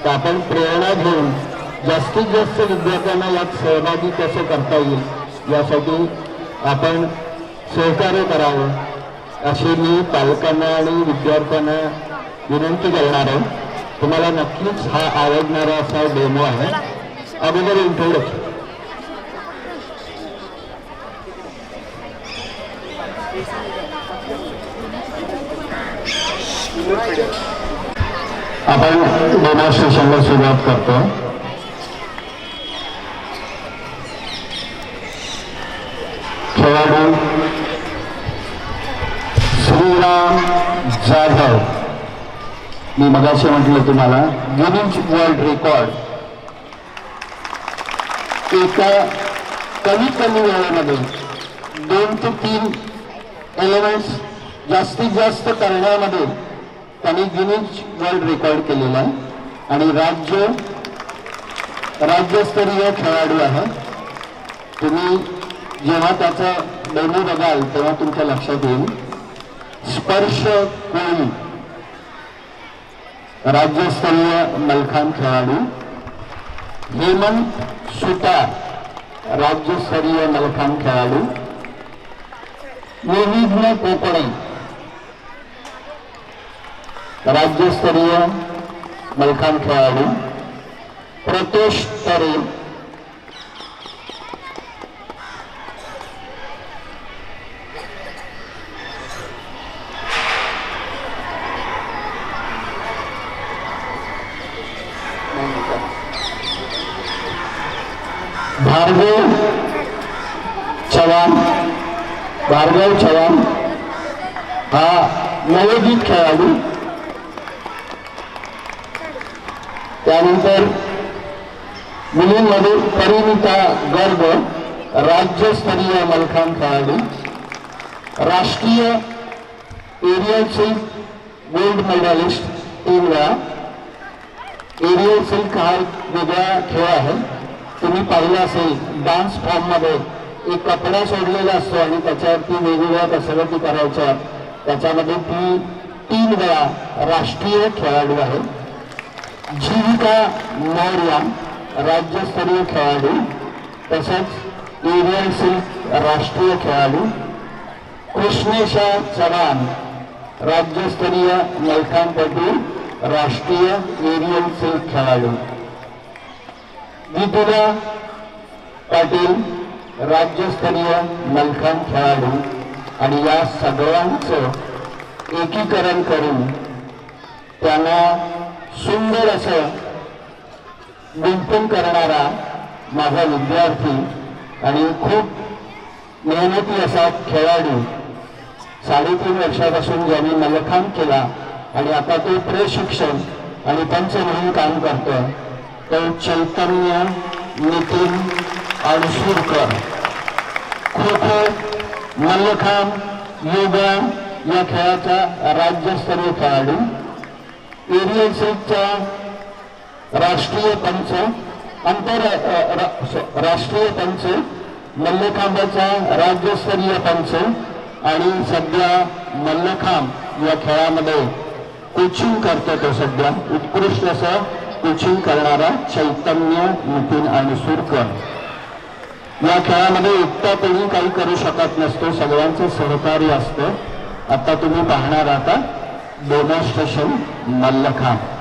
तर आपण प्रेरणा घेऊन जास्तीत जास्त विद्यार्थ्यांना यात सहभागी कसं करता येईल यासाठी आपण सहकार्य करावं अशी मी पालकांना आणि विद्यार्थ्यांना विनंती करणार आहे. तुम्हाला नक्कीच हा आवडणारा असा डेमो आहे. अगोदर इंट्रोडक्शन. आपण डेमॉन्स्ट्रेशनला सुरुवात करतो. खेळाडू श्रीराम जाधव. मी मगाशी म्हटलं तुम्हाला गिनीज वर्ल्ड रेकॉर्ड एका कमी वेळेमध्ये 2 ते 3 एलिमेंट्स जास्तीत जास्त करण्यामध्ये त्यांनी गिनीज वर्ल्ड रेकॉर्ड केलेला आहे. आणि राज्यस्तरीय खेळाडू आहे. तुम्ही जेव्हा त्याचा डेमो बघाल तेव्हा तुमच्या लक्षात येईल. स्पर्श कोळी राज्यस्तरीय मल्लखांब खेळाडू. हेमंत सुतार राज्यस्तरीय मल्लखांब खेळाडू. निविघ्न कोकणे राज्यस्तरीय मल्लखांब खेळाडू. प्रतोष तरे भार्गव चव्हाण हा नवोदित खेळाडू. त्यानंतर मुलींमध्ये परिणिता गर्ग राज्यस्तरीय मल्लखांब खेळाडू. राष्ट्रीय एरियल सिल्क गोल्ड मेडलिस्ट 3 वेळा. एरियल सिल्क हा एक वेगळा खेळ आहे. तुम्ही पाहिलं असेल डान्स फॉर्ममध्ये एक कपडा सोडलेला असतो आणि त्याच्यावरती वेगवेगळ्या कसरती करायच्या. त्याच्यामध्ये ती 3 वेळा राष्ट्रीय खेळाडू आहे. जीविका मौर्य राज्यस्तरीय खेळाडू. तसंच एरियल सिल्क राष्ट्रीय खेळाडू. कृष्णेशा चव्हाण राज्यस्तरीय मल्लखांबपटू, राष्ट्रीय एरियल सिल्क खेळाडू. विपुला पाटील राज्यस्तरीय मल्लखांब खेळाडू. आणि या सगळ्यांचं एकीकरण करून त्यांना सुंदर असं गुंतून करणारा माझा विद्यार्थी आणि खूप मेहनती असा खेळाडू, 3.5 वर्षापासून ज्यांनी मल्लखांब केला आणि आता तो प्रशिक्षण आणि पंच म्हणून काम करतो, तो चैतन्य नितीन अणसूरकर. खो खो, मल्लखांब, योगा या खेळाचा राज्यस्तरीय खेळाडू, एरियल सीटचा राष्ट्रीय पंच, राष्ट्रीय पंच, मल्लखांबाचा राज्यस्तरीय पंच आणि सध्या मल्लखांब या खेळामध्ये कोचिंग करतो. तो सध्या उत्कृष्ट असं कोचिंग करणारा चैतन्य नितीन अणसूरकर. या खेळामध्ये एकटा कोणी काही करू शकत नसतो, सगळ्यांचं सहकार्य असतं. आता तुम्ही पाहणार आता डेमॉन्स्ट्रेशन मल्लखांब.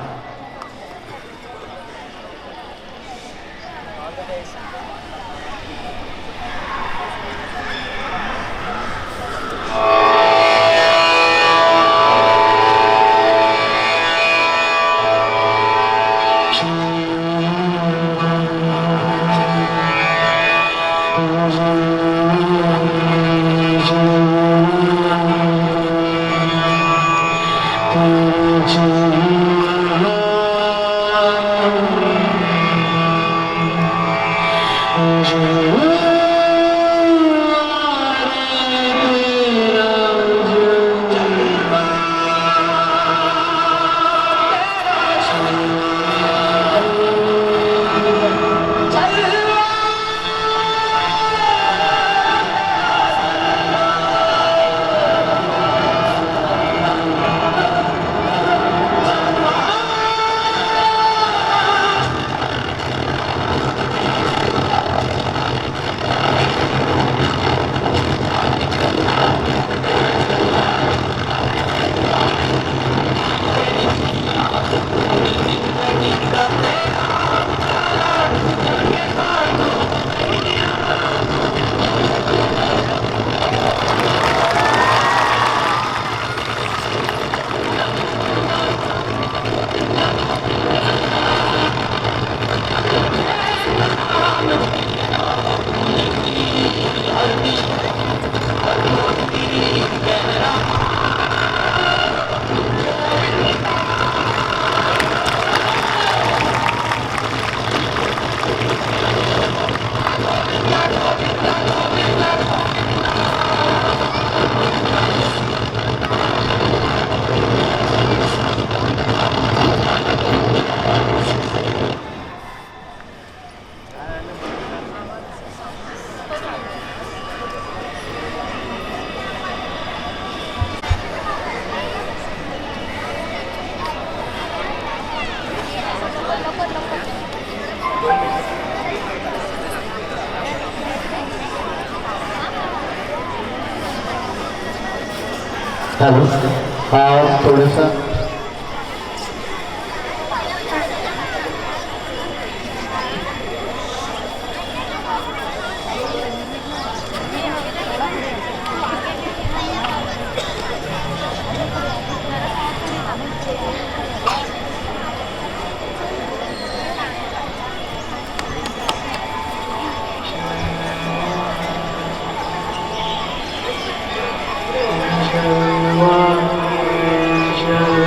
हॅलो, हा थोडंसं Jai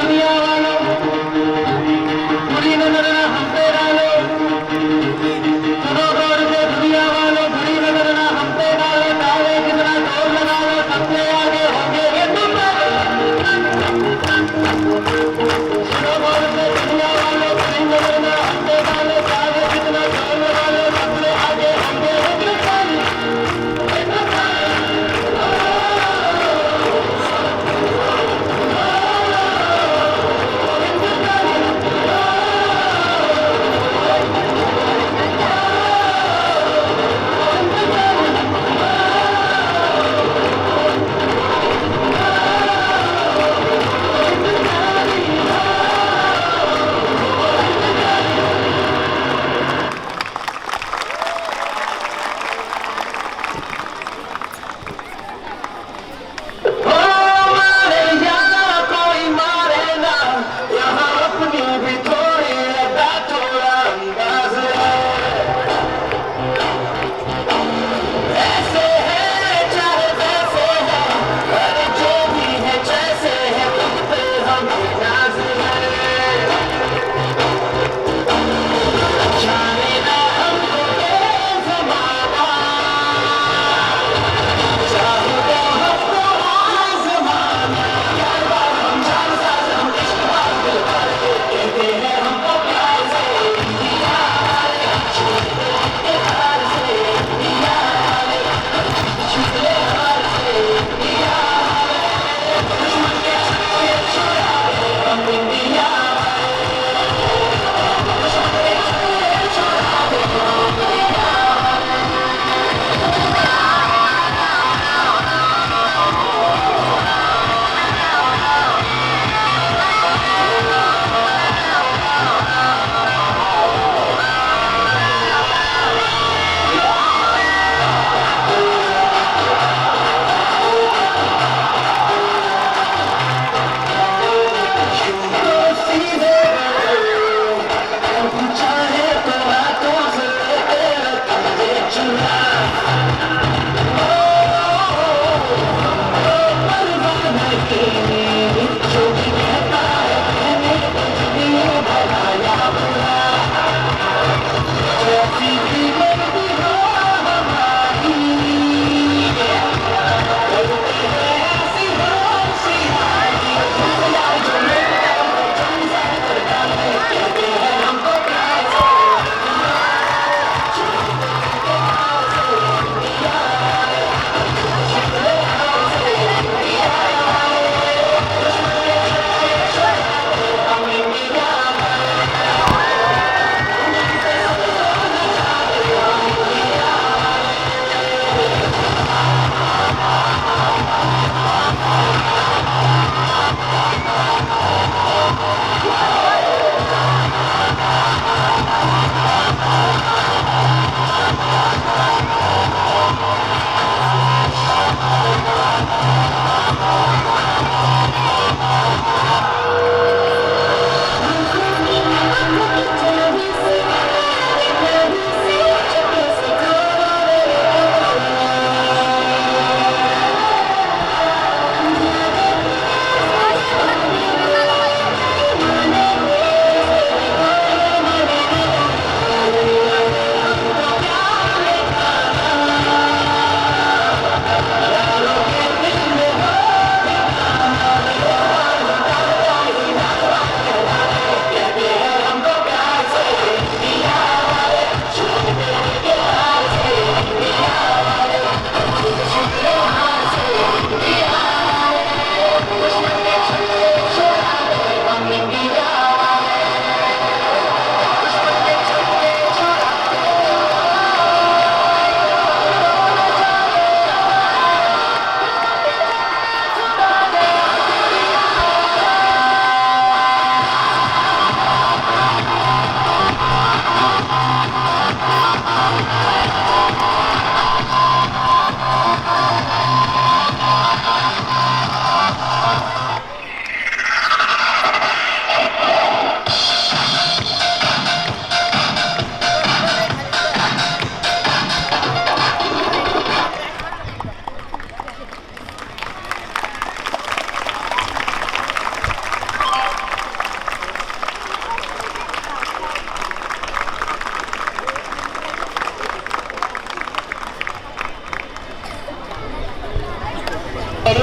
दुनिया वालों बुरी नजर ना हम पे डालो, दुनिया वालों बुरी नजर ना हम पे डालो, डाले कितना ढोल लगा लो, सबसे आगे होंगे दुनिया वालों बुरी नजर ना हम पे डालो, डाले कितना ढोल लगा लो, सबसे आगे होंगे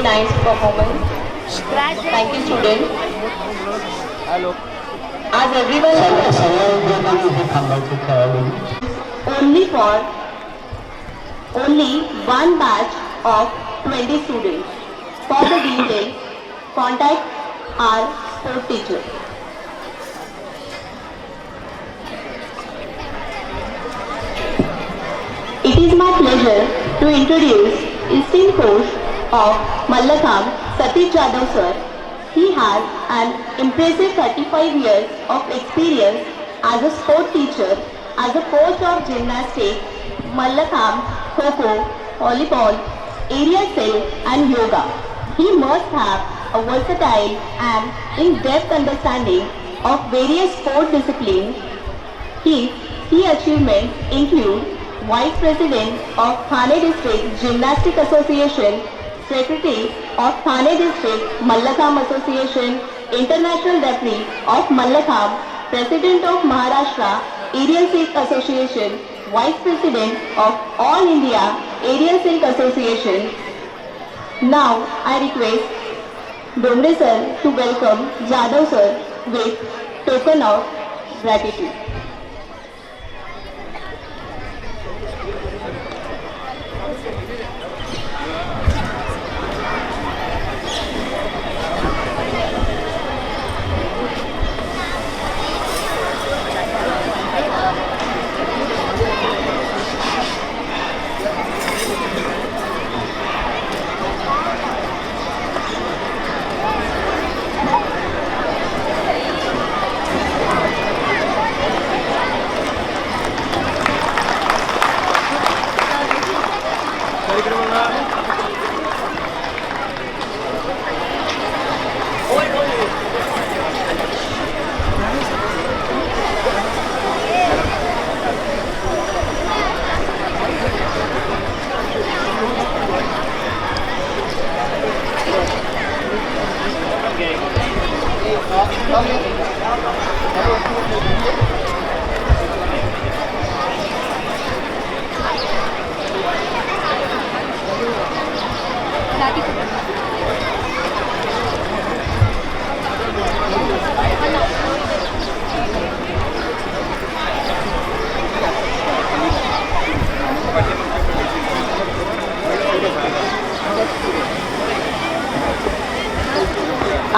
nice performance. Thank you, students. As everyone only one batch of 20 students. For the details, contact our sport teacher. It is my pleasure to introduce esteemed coach of Mallakhambh, Satish Jadhav sir. He has an impressive 35 years of experience as a sport teacher, as a coach of gymnastics, Mallakhambh, Kho-Kho, volleyball, area cell and yoga. He must have a versatile and in-depth understanding of various sport disciplines. His key achievements include Vice President of Thane District Gymnastic Association, Secretary of Thane District Mallakhambh Association, International Referee of Mallakhambh, President of Maharashtra Aerial Silk Association, Vice President of All India Aerial Silk Association. Now I request Domre sir to welcome Jadhav sir with token of gratitude.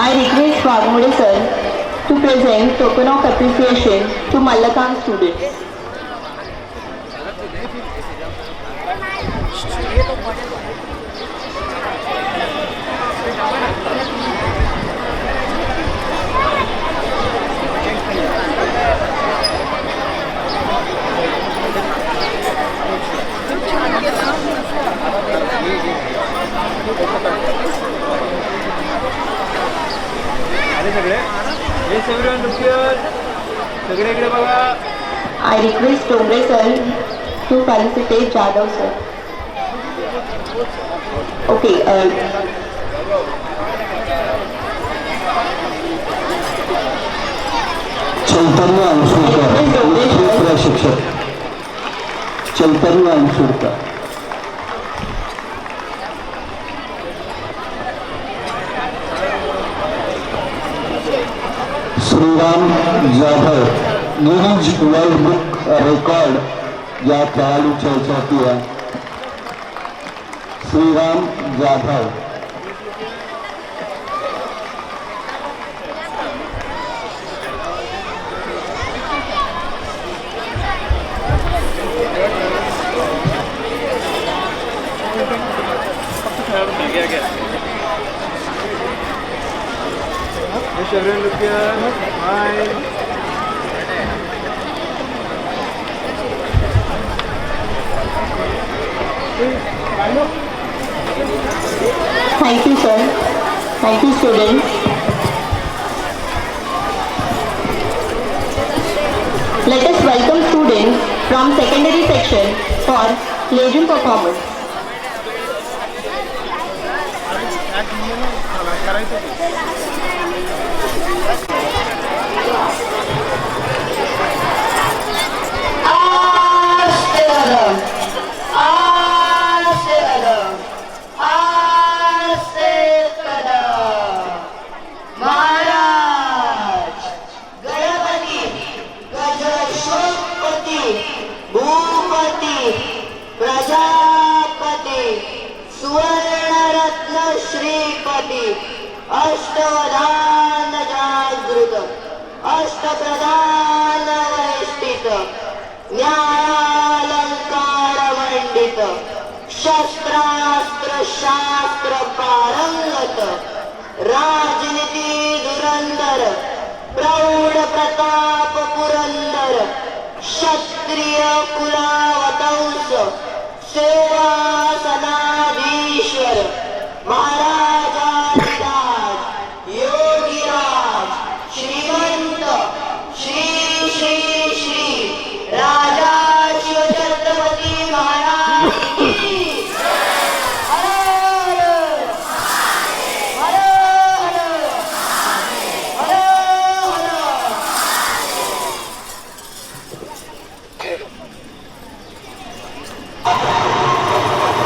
I request Wagmode sir to present token of appreciation to Mallakhambh students. I request Domre sir to felicitate Jadhav sir. Okay. चैतन्य अंशुरकर, क्षेत्र शिक्षक Chaitanya Anshurkar. Shriram Jadhav, Guinness world book record या खेळाडूच्या ह्याच्यावरती आहे. Shriram Jadhav. Everyone look here. Smile. Thank you sir. Thank you students. Let us welcome students from secondary section for legend performance. Aase अष्टवधान जागृत अष्टप्रधान वैष्टित न्यायालंकार मंडित शस्त्रास्त्र शास्त्र पारंगत राजनीती धुरंधर प्रौढ प्रताप पुरंदर क्षत्रिय कुलावतंस सेवासनाधीश्वर महाराजाधिराज योगीराज श्रीमंत श्री श्री श्री राजा शिवछत्रपती महाराज की हर हर हर हर हर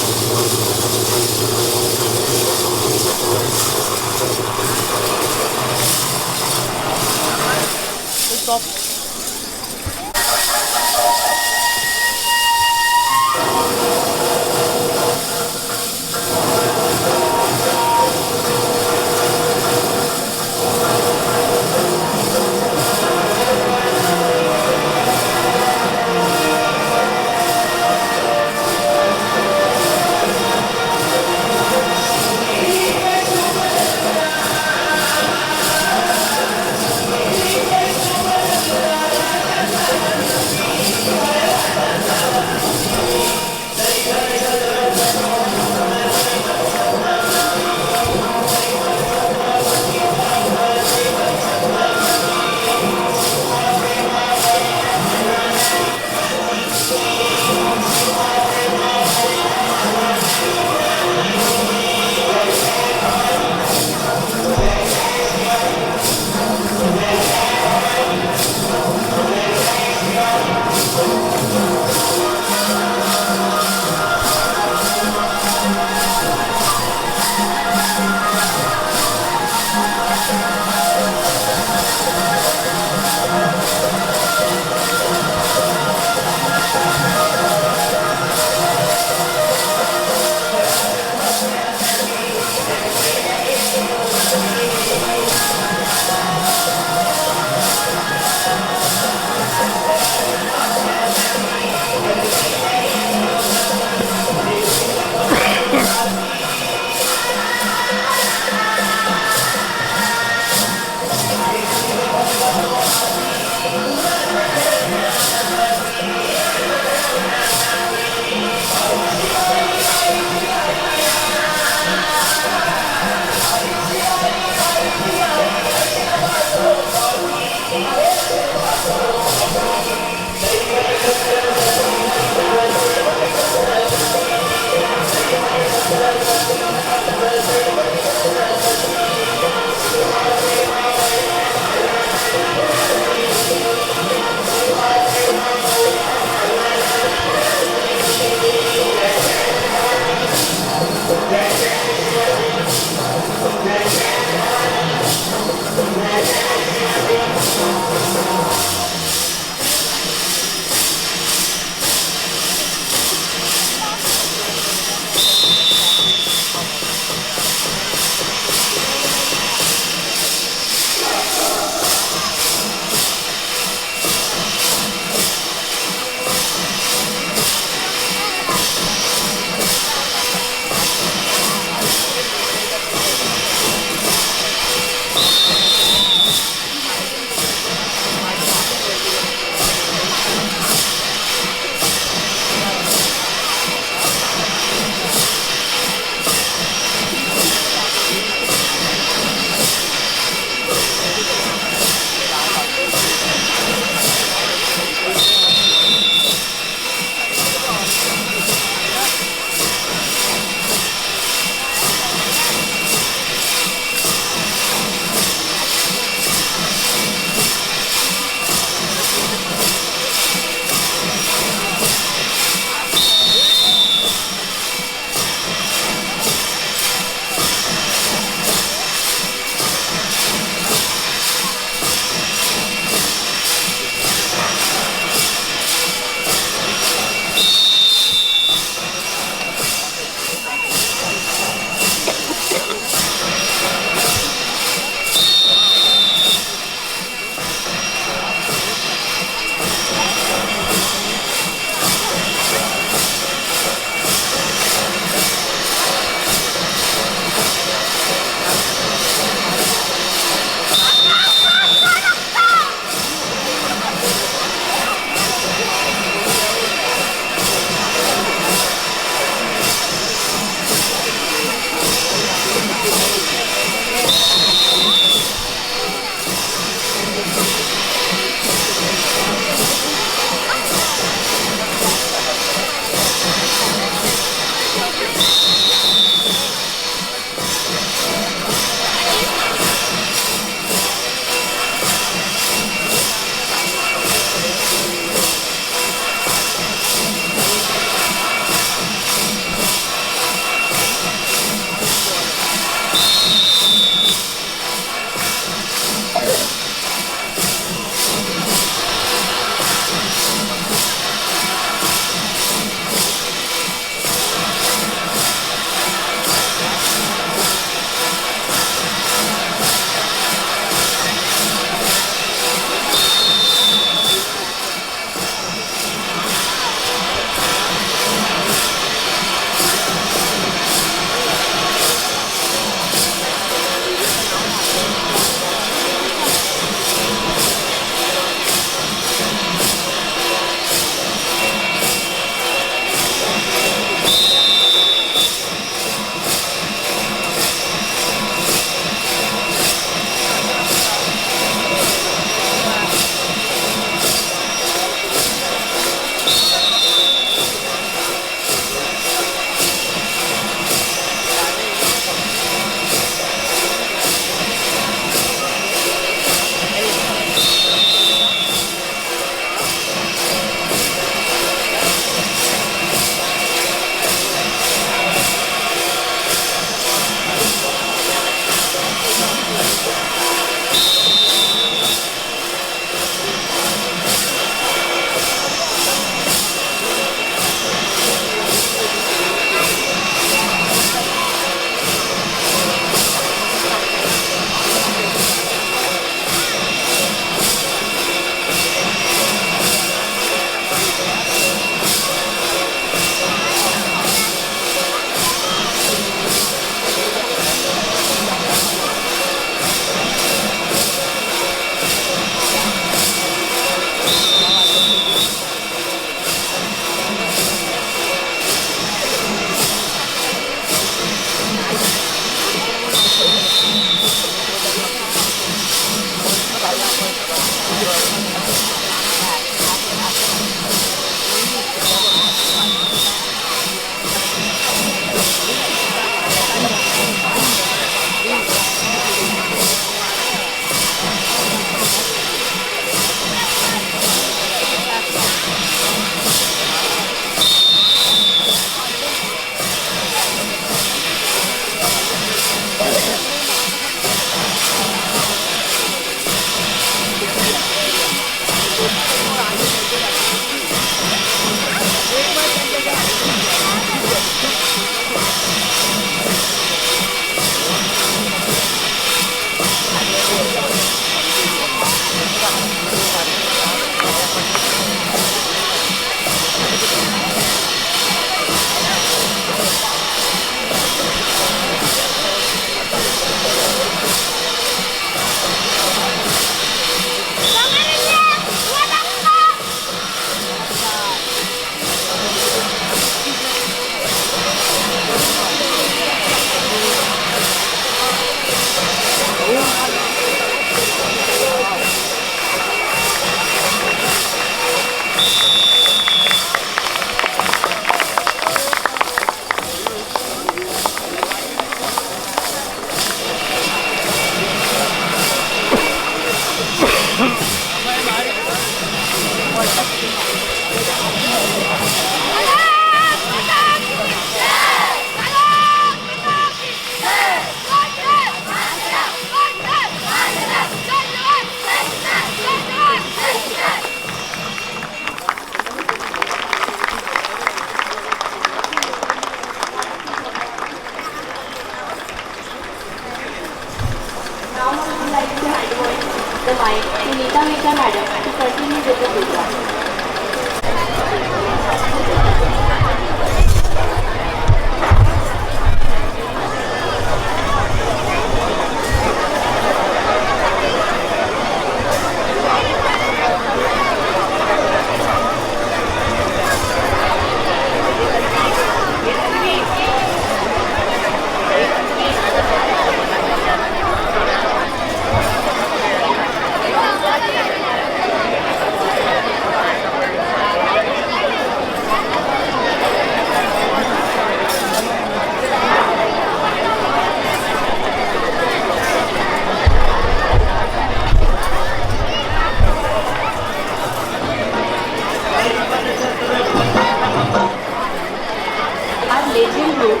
Our Legend group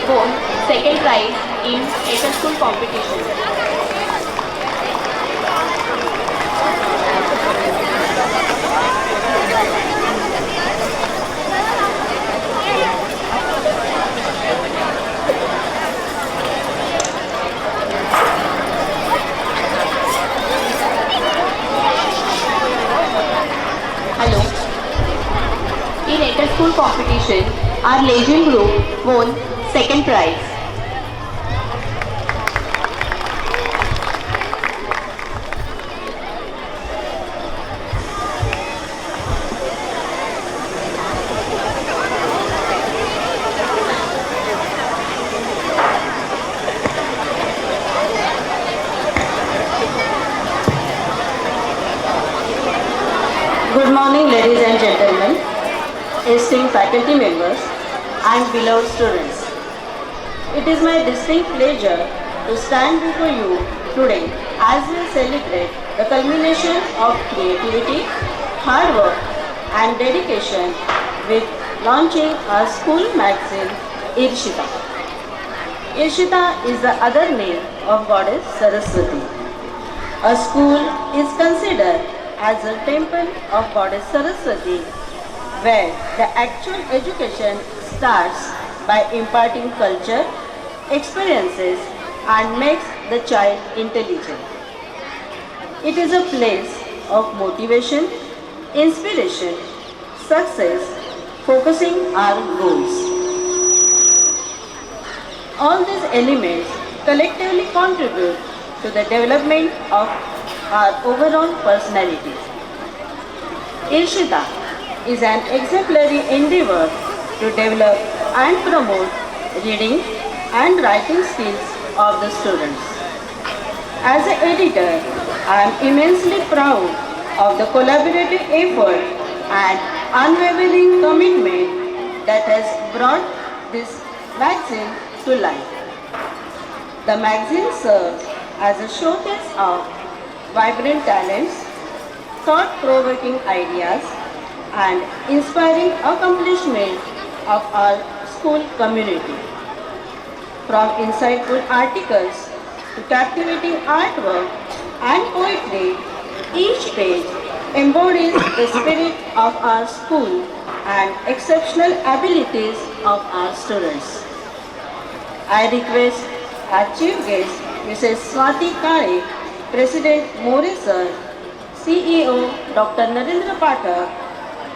won second prize in inter-school competition. Hello. In inter-school competition, our Legend group won second prize. Good morning, ladies and gentlemen, esteemed faculty members, and beloved students. It is my distinct pleasure to stand before you today as we celebrate the culmination of creativity, hard work, and dedication with launching our school magazine, Irshita. Irshita is the other name of Goddess Saraswati. A school is considered as a temple of Goddess Saraswati, where the actual education starts by imparting culture, experiences, and makes the child intelligent. It is a place of motivation, inspiration, success, focusing our goals. All these elements collectively contribute to the development of our overall personality. Irshita is an exemplary endeavor to develop and promote reading and writing skills of the students. As an editor, I am immensely proud of the collaborative effort and unwavering commitment that has brought this magazine to life. The magazine serves as a showcase of vibrant talents, thought-provoking ideas, and inspiring accomplishment of our school community. From insightful articles to captivating artwork and poetry, each page embodies the spirit of our school and exceptional abilities of our students. I request our chief guest, Mrs. Swati Kare, President More Sir, CEO Dr. Narendra Pathak,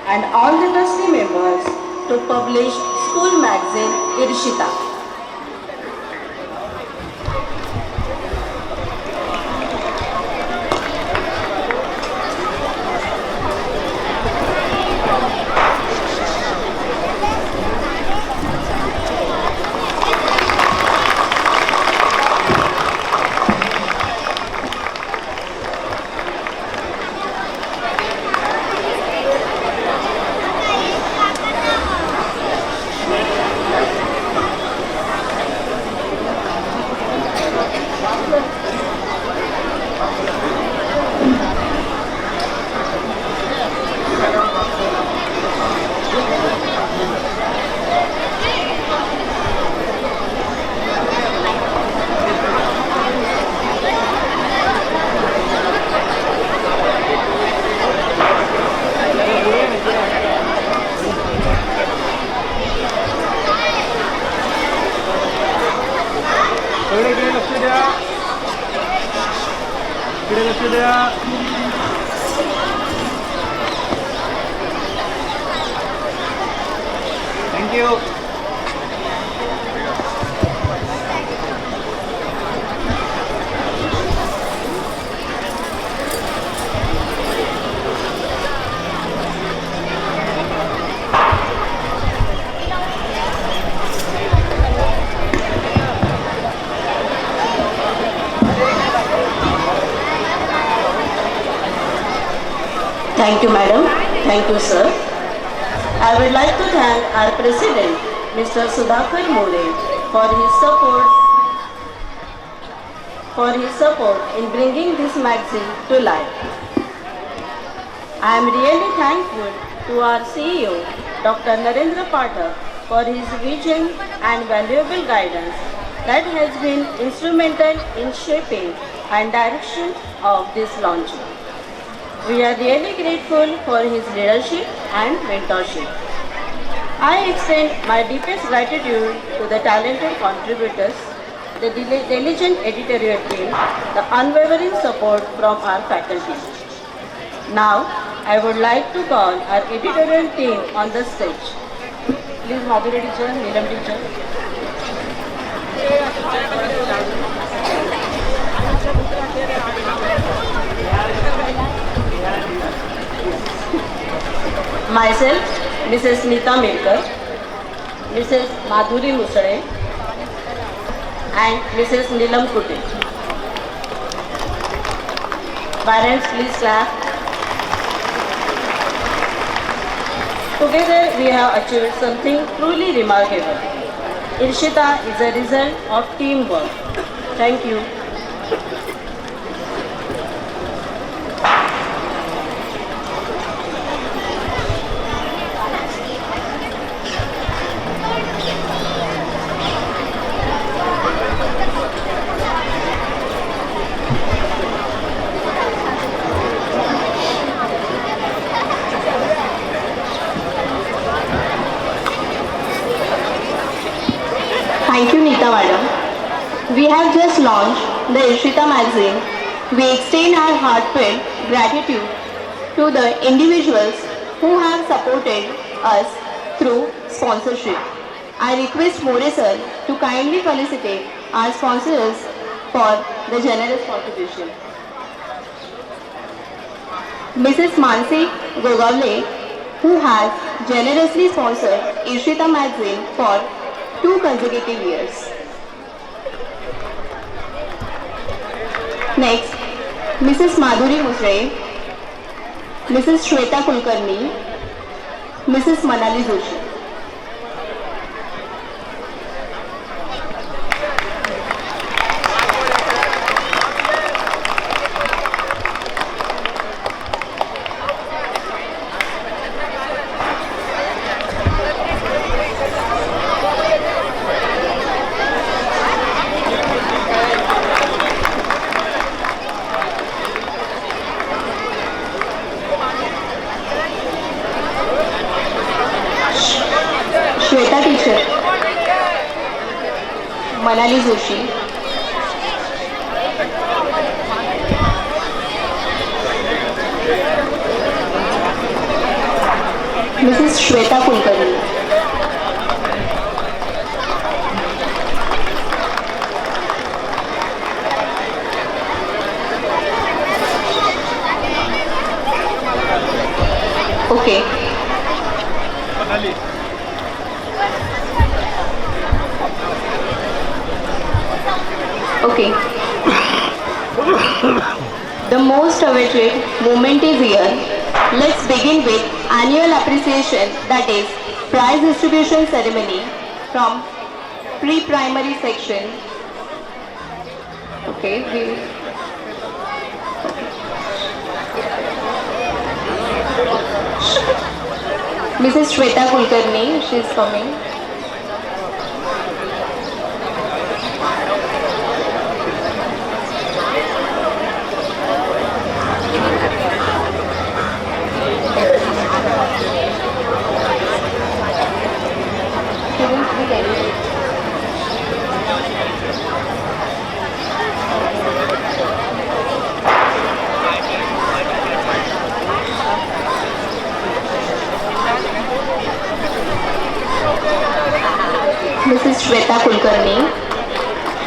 and all the trustee members to publish school magazine Irshita. Thank you, madam. Thank you, sir. I would like to thank our president, Mr. Sudhakar More, for his support in bringing this magazine to life. I am really thankful to our CEO, Dr. Narendra Pathak, for his vision and valuable guidance that has been instrumental in shaping and direction of this launching. We are really grateful for his leadership and mentorship. I extend my deepest gratitude to the talented contributors, the diligent editorial team, the unwavering support from our faculty. Now, I would like to call our editorial team on the stage. Please, Madhuri teacher, Neelam teacher. Myself, Mrs. Neeta Milkar, Mrs. Madhuri Musare, and Mrs. Neelam Kutte. Parents, please clap. Together we have achieved something truly remarkable. Irshita is a result of teamwork. Thank you. Thank you, Neeta madam. We have just launched the Irshita magazine. We extend our heartfelt gratitude to the individuals who have supported us through sponsorship. I request More sir to kindly felicitate our sponsors for the generous contribution. Mrs. Mansi Gogavle, who has generously sponsored Irshita magazine for 2 consecutive years. Next, Mrs. Madhuri Musre, Mrs. Shweta Kulkarni, Mrs. Manali Joshi. Shweta teacher, Manali Joshi, Mrs. Shweta Kulkarni, okay. Okay. The most awaited moment is here. Let's begin with annual appreciation, that is prize distribution ceremony from pre-primary section. Okay. Mrs. Shweta Kulkarni, she is coming. Mrs. Shweta Kulkarni,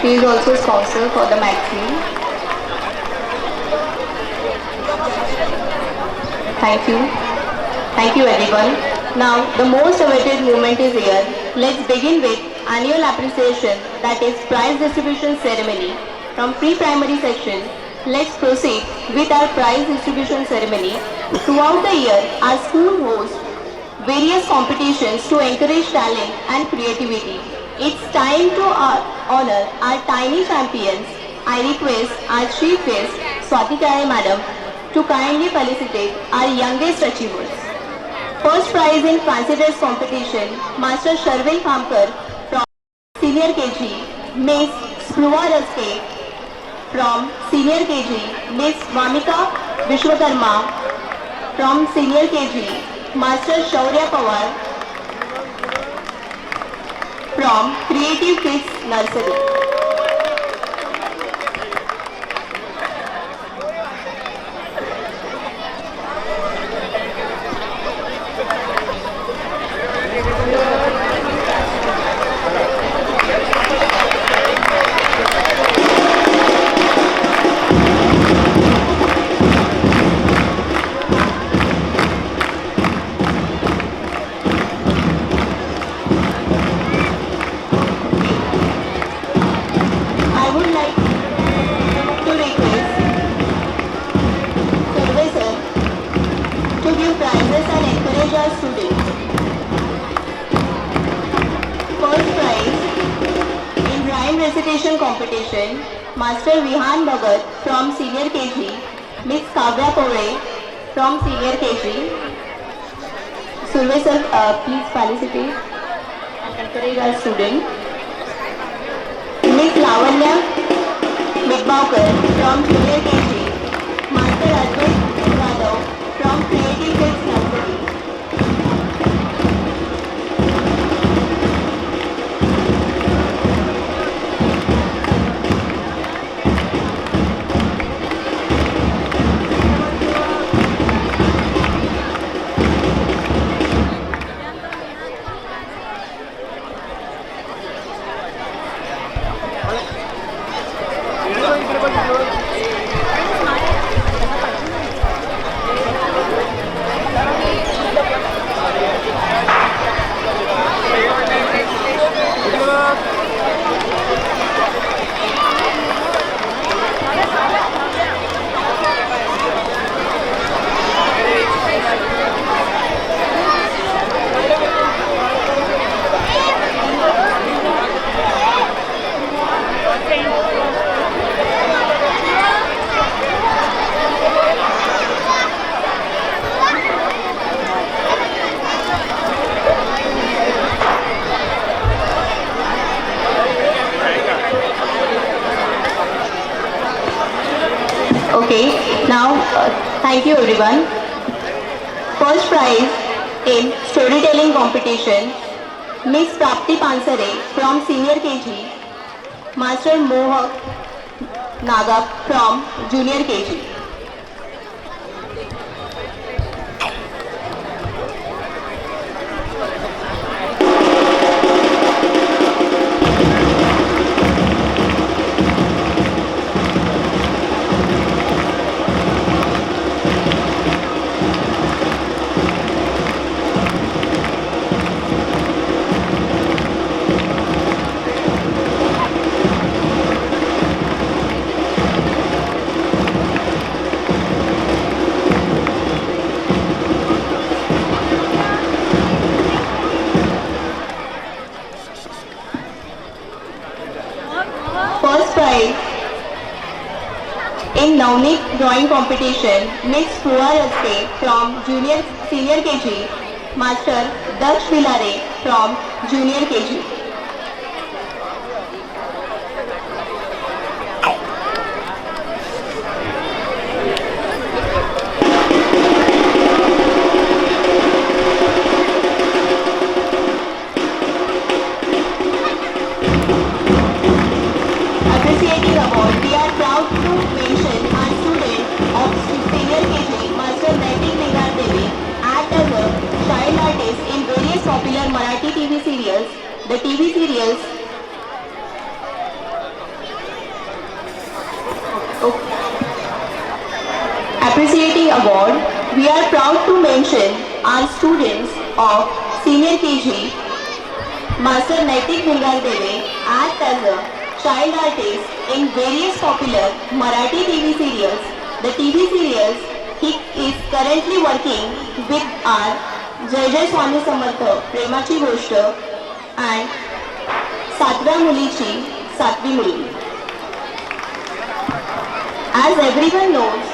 she is also sponsor for the magazine. Thank you. Thank you everyone. Now the most awaited moment is here. Let's begin with annual appreciation, that is prize distribution ceremony from pre-primary section let's proceed with our prize distribution ceremony. Throughout the year, our school hosts various competitions to encourage talent and creativity. It's time to honor our tiny champions. I request our chief guest, Swati Kare Madam, to kindly felicitate our youngest achievers. First prize in fancy dress competition, Master Sharvil Kamkar from Senior KG, Miss Spruva Raske from Senior KG, Miss Vamika Vishwakarma from Senior KG, Master Shaurya Pawar from Creative Kids Nursery. I would like to request Survey sir to give prizes and encourage our students. First prize in rhyme recitation competition, Master Vihan Bhagat from Senior KG, Miss Kavya Pore from Senior KG. Survey sir, please felicitate and encourage our students. Miss Lavanya Midbawkar from Junior KG, Master Advait Yadav from Creative Kids Nursery. Okay, now thank you everyone. First prize in storytelling competition, Miss Prapti Pansare from Senior KG, Master Mohak Naga from Junior KG. First prize in Navneet drawing competition, Miss Pua Raste from Senior KG, Master Daksh Vilare from Junior KG. Appreciating award, we are proud to mention our student of Senior KG, Master Naitik Ningar Devi, act as a child artist in various popular Marathi TV serials. The TV serials Appreciating award, we are proud to mention our students of Senior KG, Master Naitik Ningar Devi, act as a child artist in various popular Marathi TV serials. The TV serials he is currently working with are जय जय स्वामी समर्थ, प्रेमाची गोष्ट and सातव्या मुलीची सातवी मुलगी. As everyone knows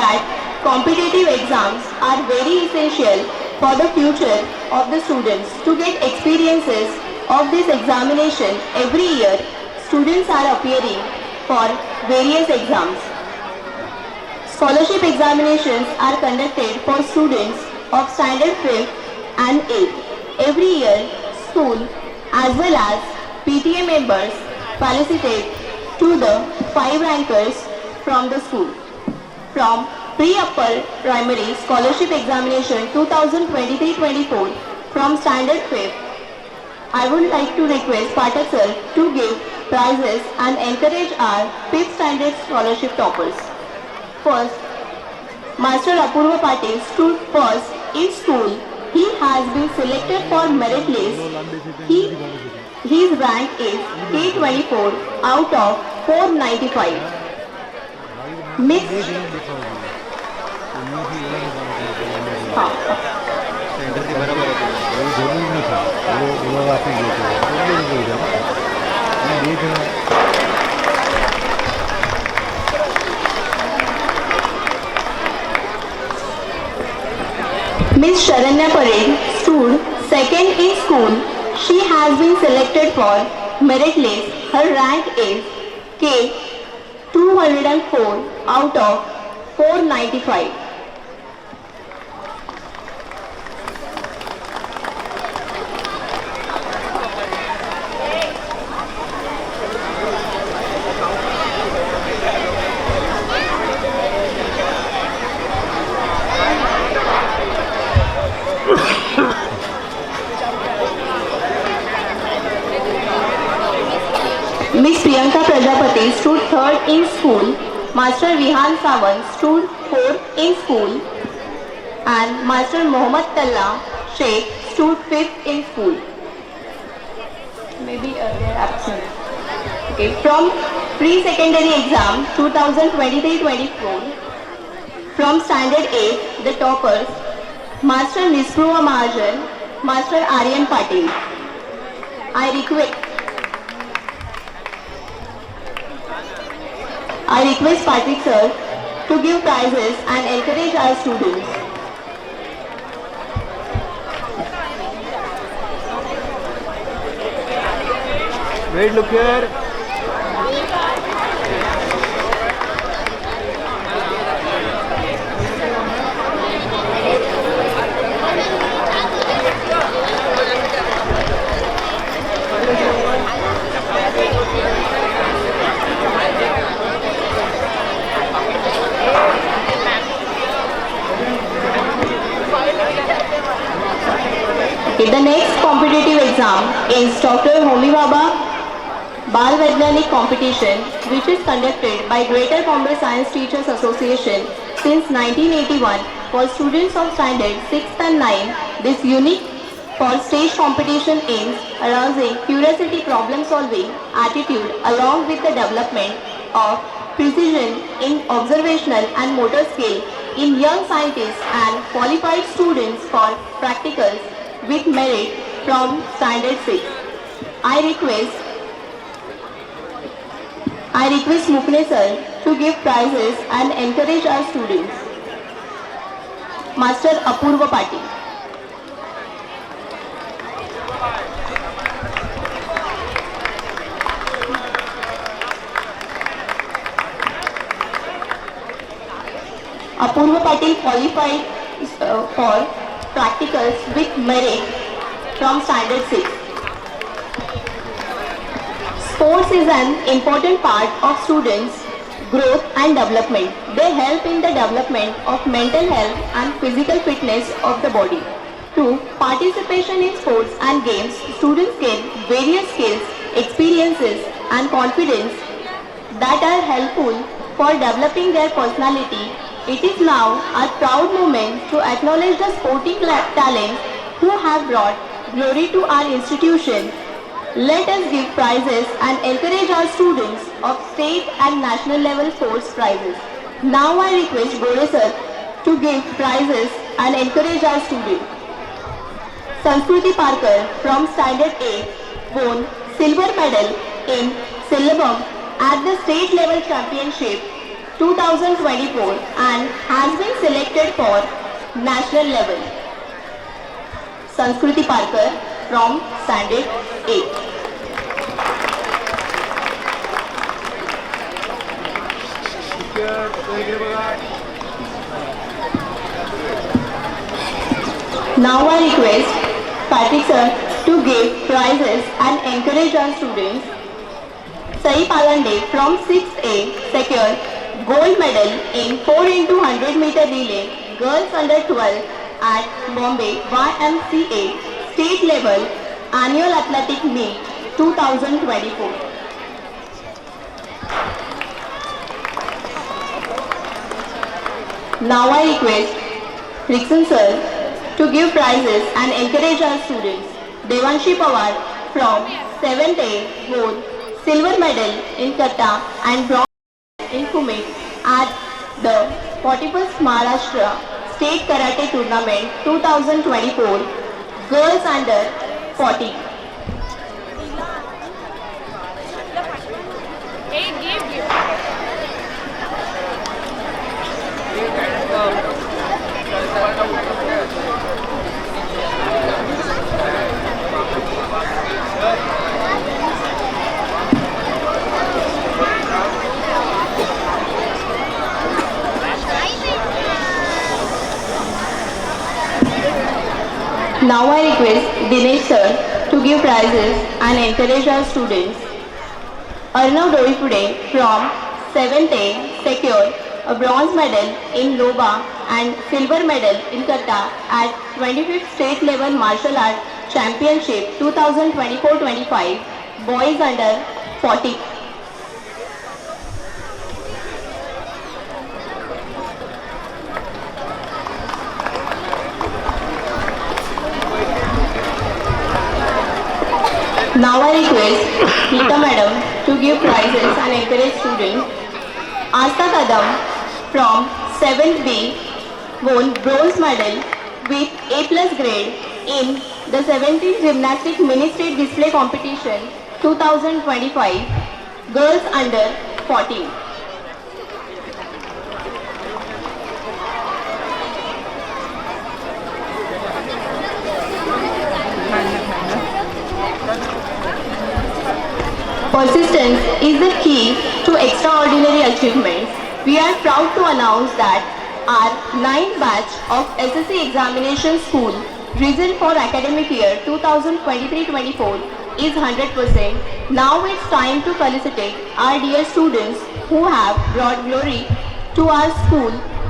that competitive exams are very essential for the future of the students. To get experiences of this examination every year, students are appearing for various exams. Scholarship examinations are conducted for students of standard 5th and 8th. Every year, school as well as PTA members felicitate to the 5 rankers from the school. From pre-upper primary scholarship examination 2023-24 from standard 5th, I would like to request Pathak sir to give prizes and encourage our 5th standard scholarship toppers. First, Master Apurva Patil stood first in school. He has been selected for merit list. His rank is K24 out of 495. Miss Miss Sharanya Parekh stood second in school. She has been selected for merit list. Her rank is K 204 out of 495. Miss Priyanka Prajapati stood third in school. Master Vihan Sawant stood fourth in school. And Master Mohammad Talla Sheikh stood fifth in school. Maybe they are absent. Okay. From pre-secondary exam 2023-24, from standard 8, the toppers, Master Nispruva Mahajan, Master Aryan Patil. I request Patrick sir to give prizes and encourage our students. Wait, look here. The next competitive exam is Dr. Homi Bhabha Bal Vaidyanik competition, which is conducted by Greater Bombay Science Teachers Association since 1981 for students of standard 6th and 9th. This unique for stage competition aims arousing curiosity, problem solving attitude along with the development of precision in observational and motor skill in young scientists and qualified students for practicals with merit from standard 6. I request Mukne sir to give prizes and encourage our students. Master Apurva Patil. Apurva Patil qualified for practicals with merit from standard 6. Sports is an important part of students' growth and development. They help in the development of mental health and physical fitness of the body. Through participation in sports and games, students gain various skills, experiences and confidence that are helpful for developing their personality. It is now a proud moment to acknowledge the sporting talents who have brought glory to our institution. Let us give prizes and encourage our students of state and national level sports prizes. Now I request Bode sir to give prizes and encourage our students. Sanskruti Parkar from Standard 8 won silver medal in Syllabum at the state level championship 2024 and has been selected for national level. Sanskruti Parkar from Standard 8. Now I request Patrick sir to give prizes and encourage our students. Sai Palande from 6th A secured gold medal in 4x100 meter relay girls under 12 at Bombay YMCA state level annual athletic meet 2024. Now I request Rickson sir to give prizes and encourage our students. Devanshi Pawar from 7th A won silver medal in Kata and bronze in Kumit at the 41st Maharashtra State Karate Tournament 2024 girls under 40. Now I request Dinesh sir to give prizes and encourage our students. Arnav Doipude from 7th A secured a bronze medal in Loba and silver medal in Kata at 25th State Level Martial Art Championship 2024-25 boys under 40. Now I request Geeta madam to give prizes and encourage students. Asta Kadam from 7th B won bronze medal with A+ grade in the 17th Gymnastic Mini State Display Competition 2025 girls under 14. Persistence is the key to extraordinary achievements. We are proud to announce that our 9th batch of SSC examination school result for academic year 2023-24 is 100%. Now it's time to felicitate our dear students who have brought glory to our school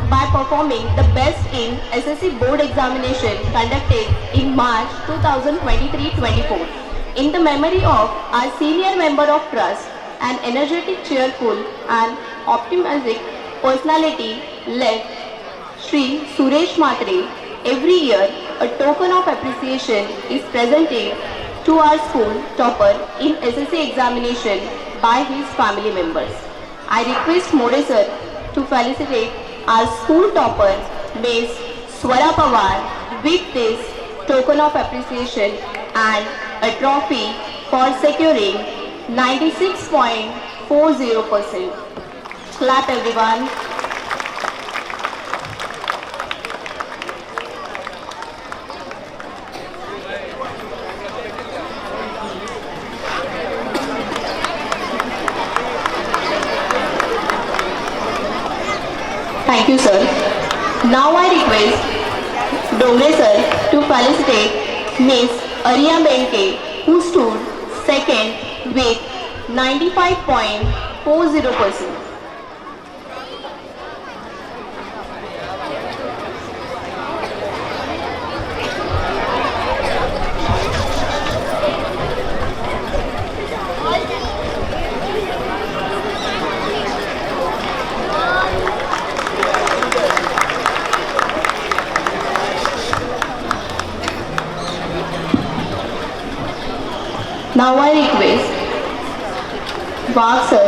by performing the best in SSC board examination conducted in March 2023-24. In the memory of our senior member of trust, an energetic, cheerful and optimistic personality led Shri Suresh Matre, every year a token of appreciation is presented to our school topper in SSC examination by his family members. I request Mode sir to felicitate our school topper Ms. Swara Pawar with this token of appreciation and a trophy for securing 96.40%. Clap everyone. Thank you sir. Now I request Dongre sir to felicitate Miss Arya Benke, who stood second with 95.40%. Now I request Wagh sir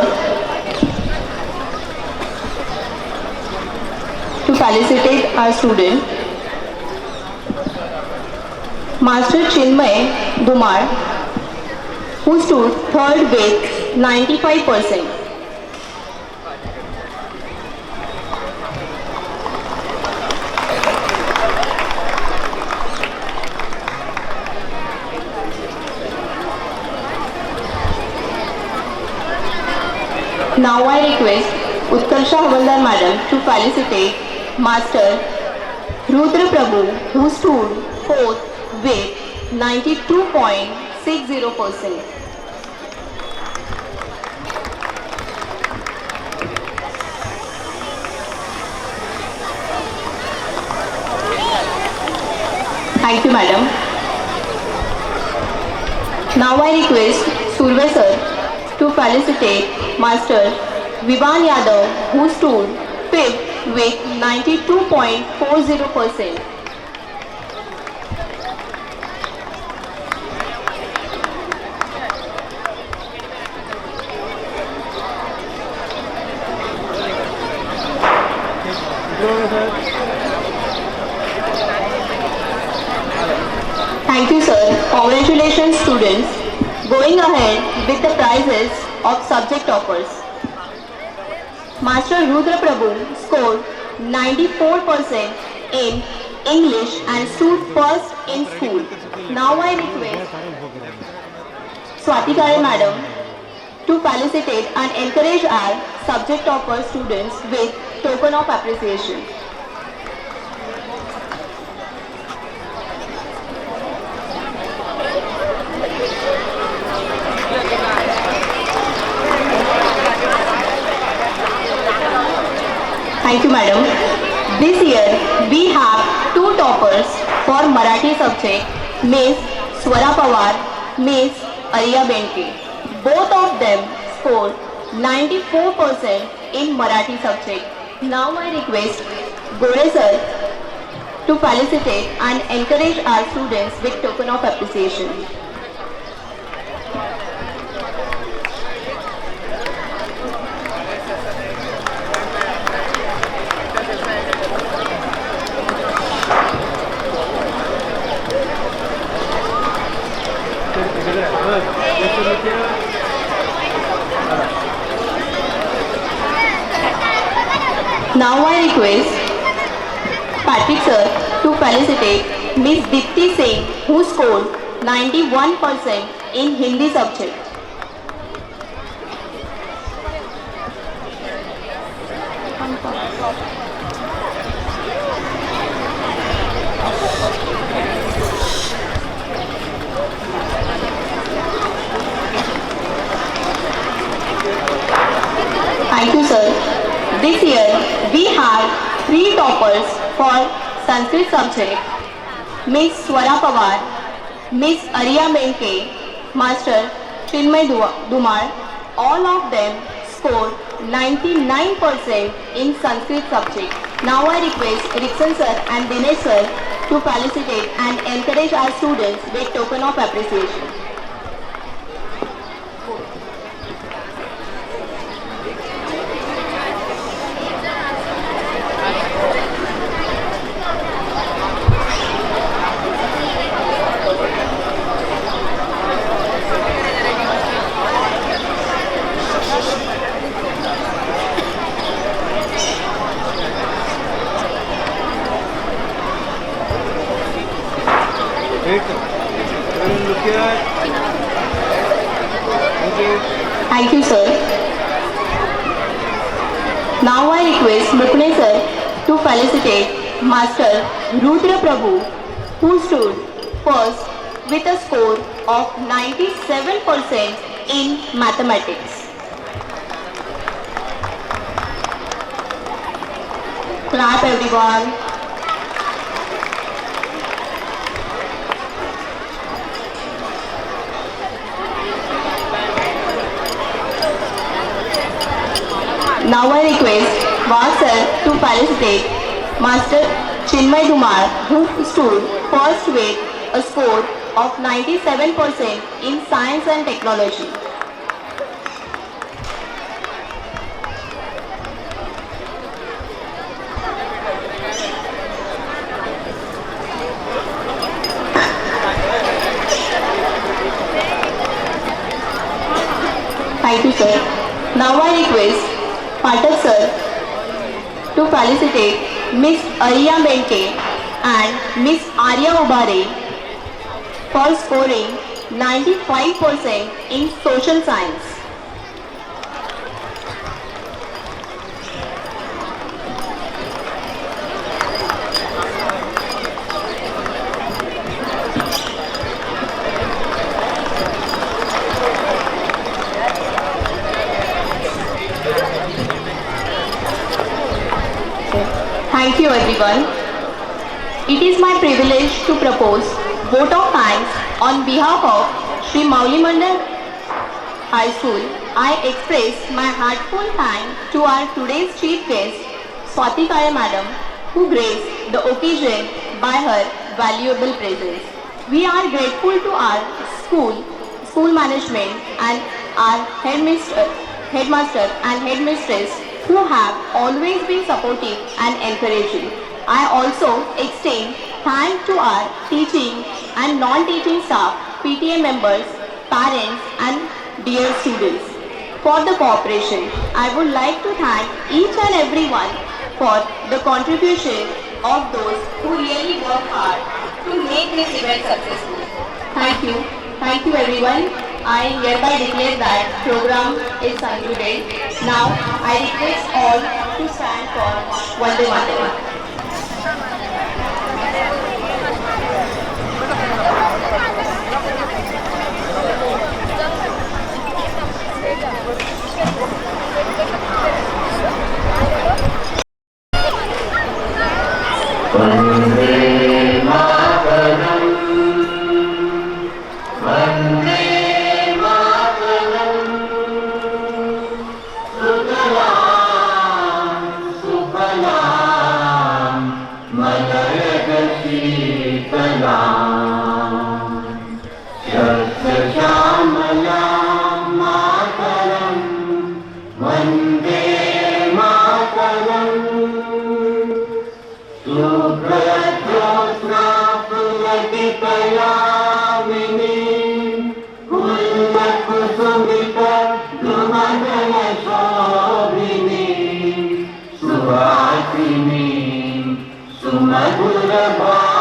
to felicitate our student. Master Chinmay Dumar, who stood third with 95%. Now I request Utkarsha Havaldar Madam to felicitate Master Rudra Prabhu, who stood fourth with 92.60%. Thank you, madam. Now I request Surve sir to felicitate Master Vivan Yadav, who stood fifth with 92.40%. Thank you, sir. Congratulations, students. Going ahead with the prizes of subject toppers. Master Rudra Prabhu scored 94% in English and stood first in school. Now I request Swati Kare Madam to felicitate and encourage our subject topper students with token of appreciation. Thank you, madam. This year we have two toppers for Marathi subject, Miss Swara Pawar, Miss Arya Benke. Both of them scored 94% in Marathi subject. Now I request Gore sir to felicitate and encourage our students with token of appreciation. Now I request Patrick sir to felicitate Miss Dipti Singh, who scored 91% in Hindi subject. Thank you, sir. This year we have three toppers for Sanskrit subject, Miss Swara Pawar, Miss Arya Benke, Master Chinmay Dumar. All of them scored 99% in Sanskrit subject. Now I request Rickson sir and Dinesh sir to felicitate and encourage our students with token of appreciation. Look here. Thank you. Thank you, sir. Now I request Mukune sir to felicitate Master Rudra Prabhu, who stood first with a score of 97% in mathematics. Clap everyone. Now I request Vagh sir to felicitate Master Chinmay Dumar, who stood first with a score of 97% in science and technology. Thank you, sir. Now I request Pathak sir to felicitate Miss Ariya Mente and Miss Arya Ubare for scoring 95% in social science. Thank you everyone. It is my privilege to propose vote of thanks on behalf of Sri Mauli Mandal High School. I express my heartfelt thanks to our today's chief guest, Swati Kaya Madam, who graced the occasion by her valuable presence. We are grateful to our school management and our headmaster and headmistress who have always been supportive and encouraging. I also extend thanks to our teaching and non-teaching staff, PTA members, parents and dear students for the cooperation. I would like to thank each and everyone for the contribution of those who really work hard to make this event successful. Thank you. Thank you everyone. I hereby declare that program is concluded. Now I request all to stand for Vande Mataram. Sumadhura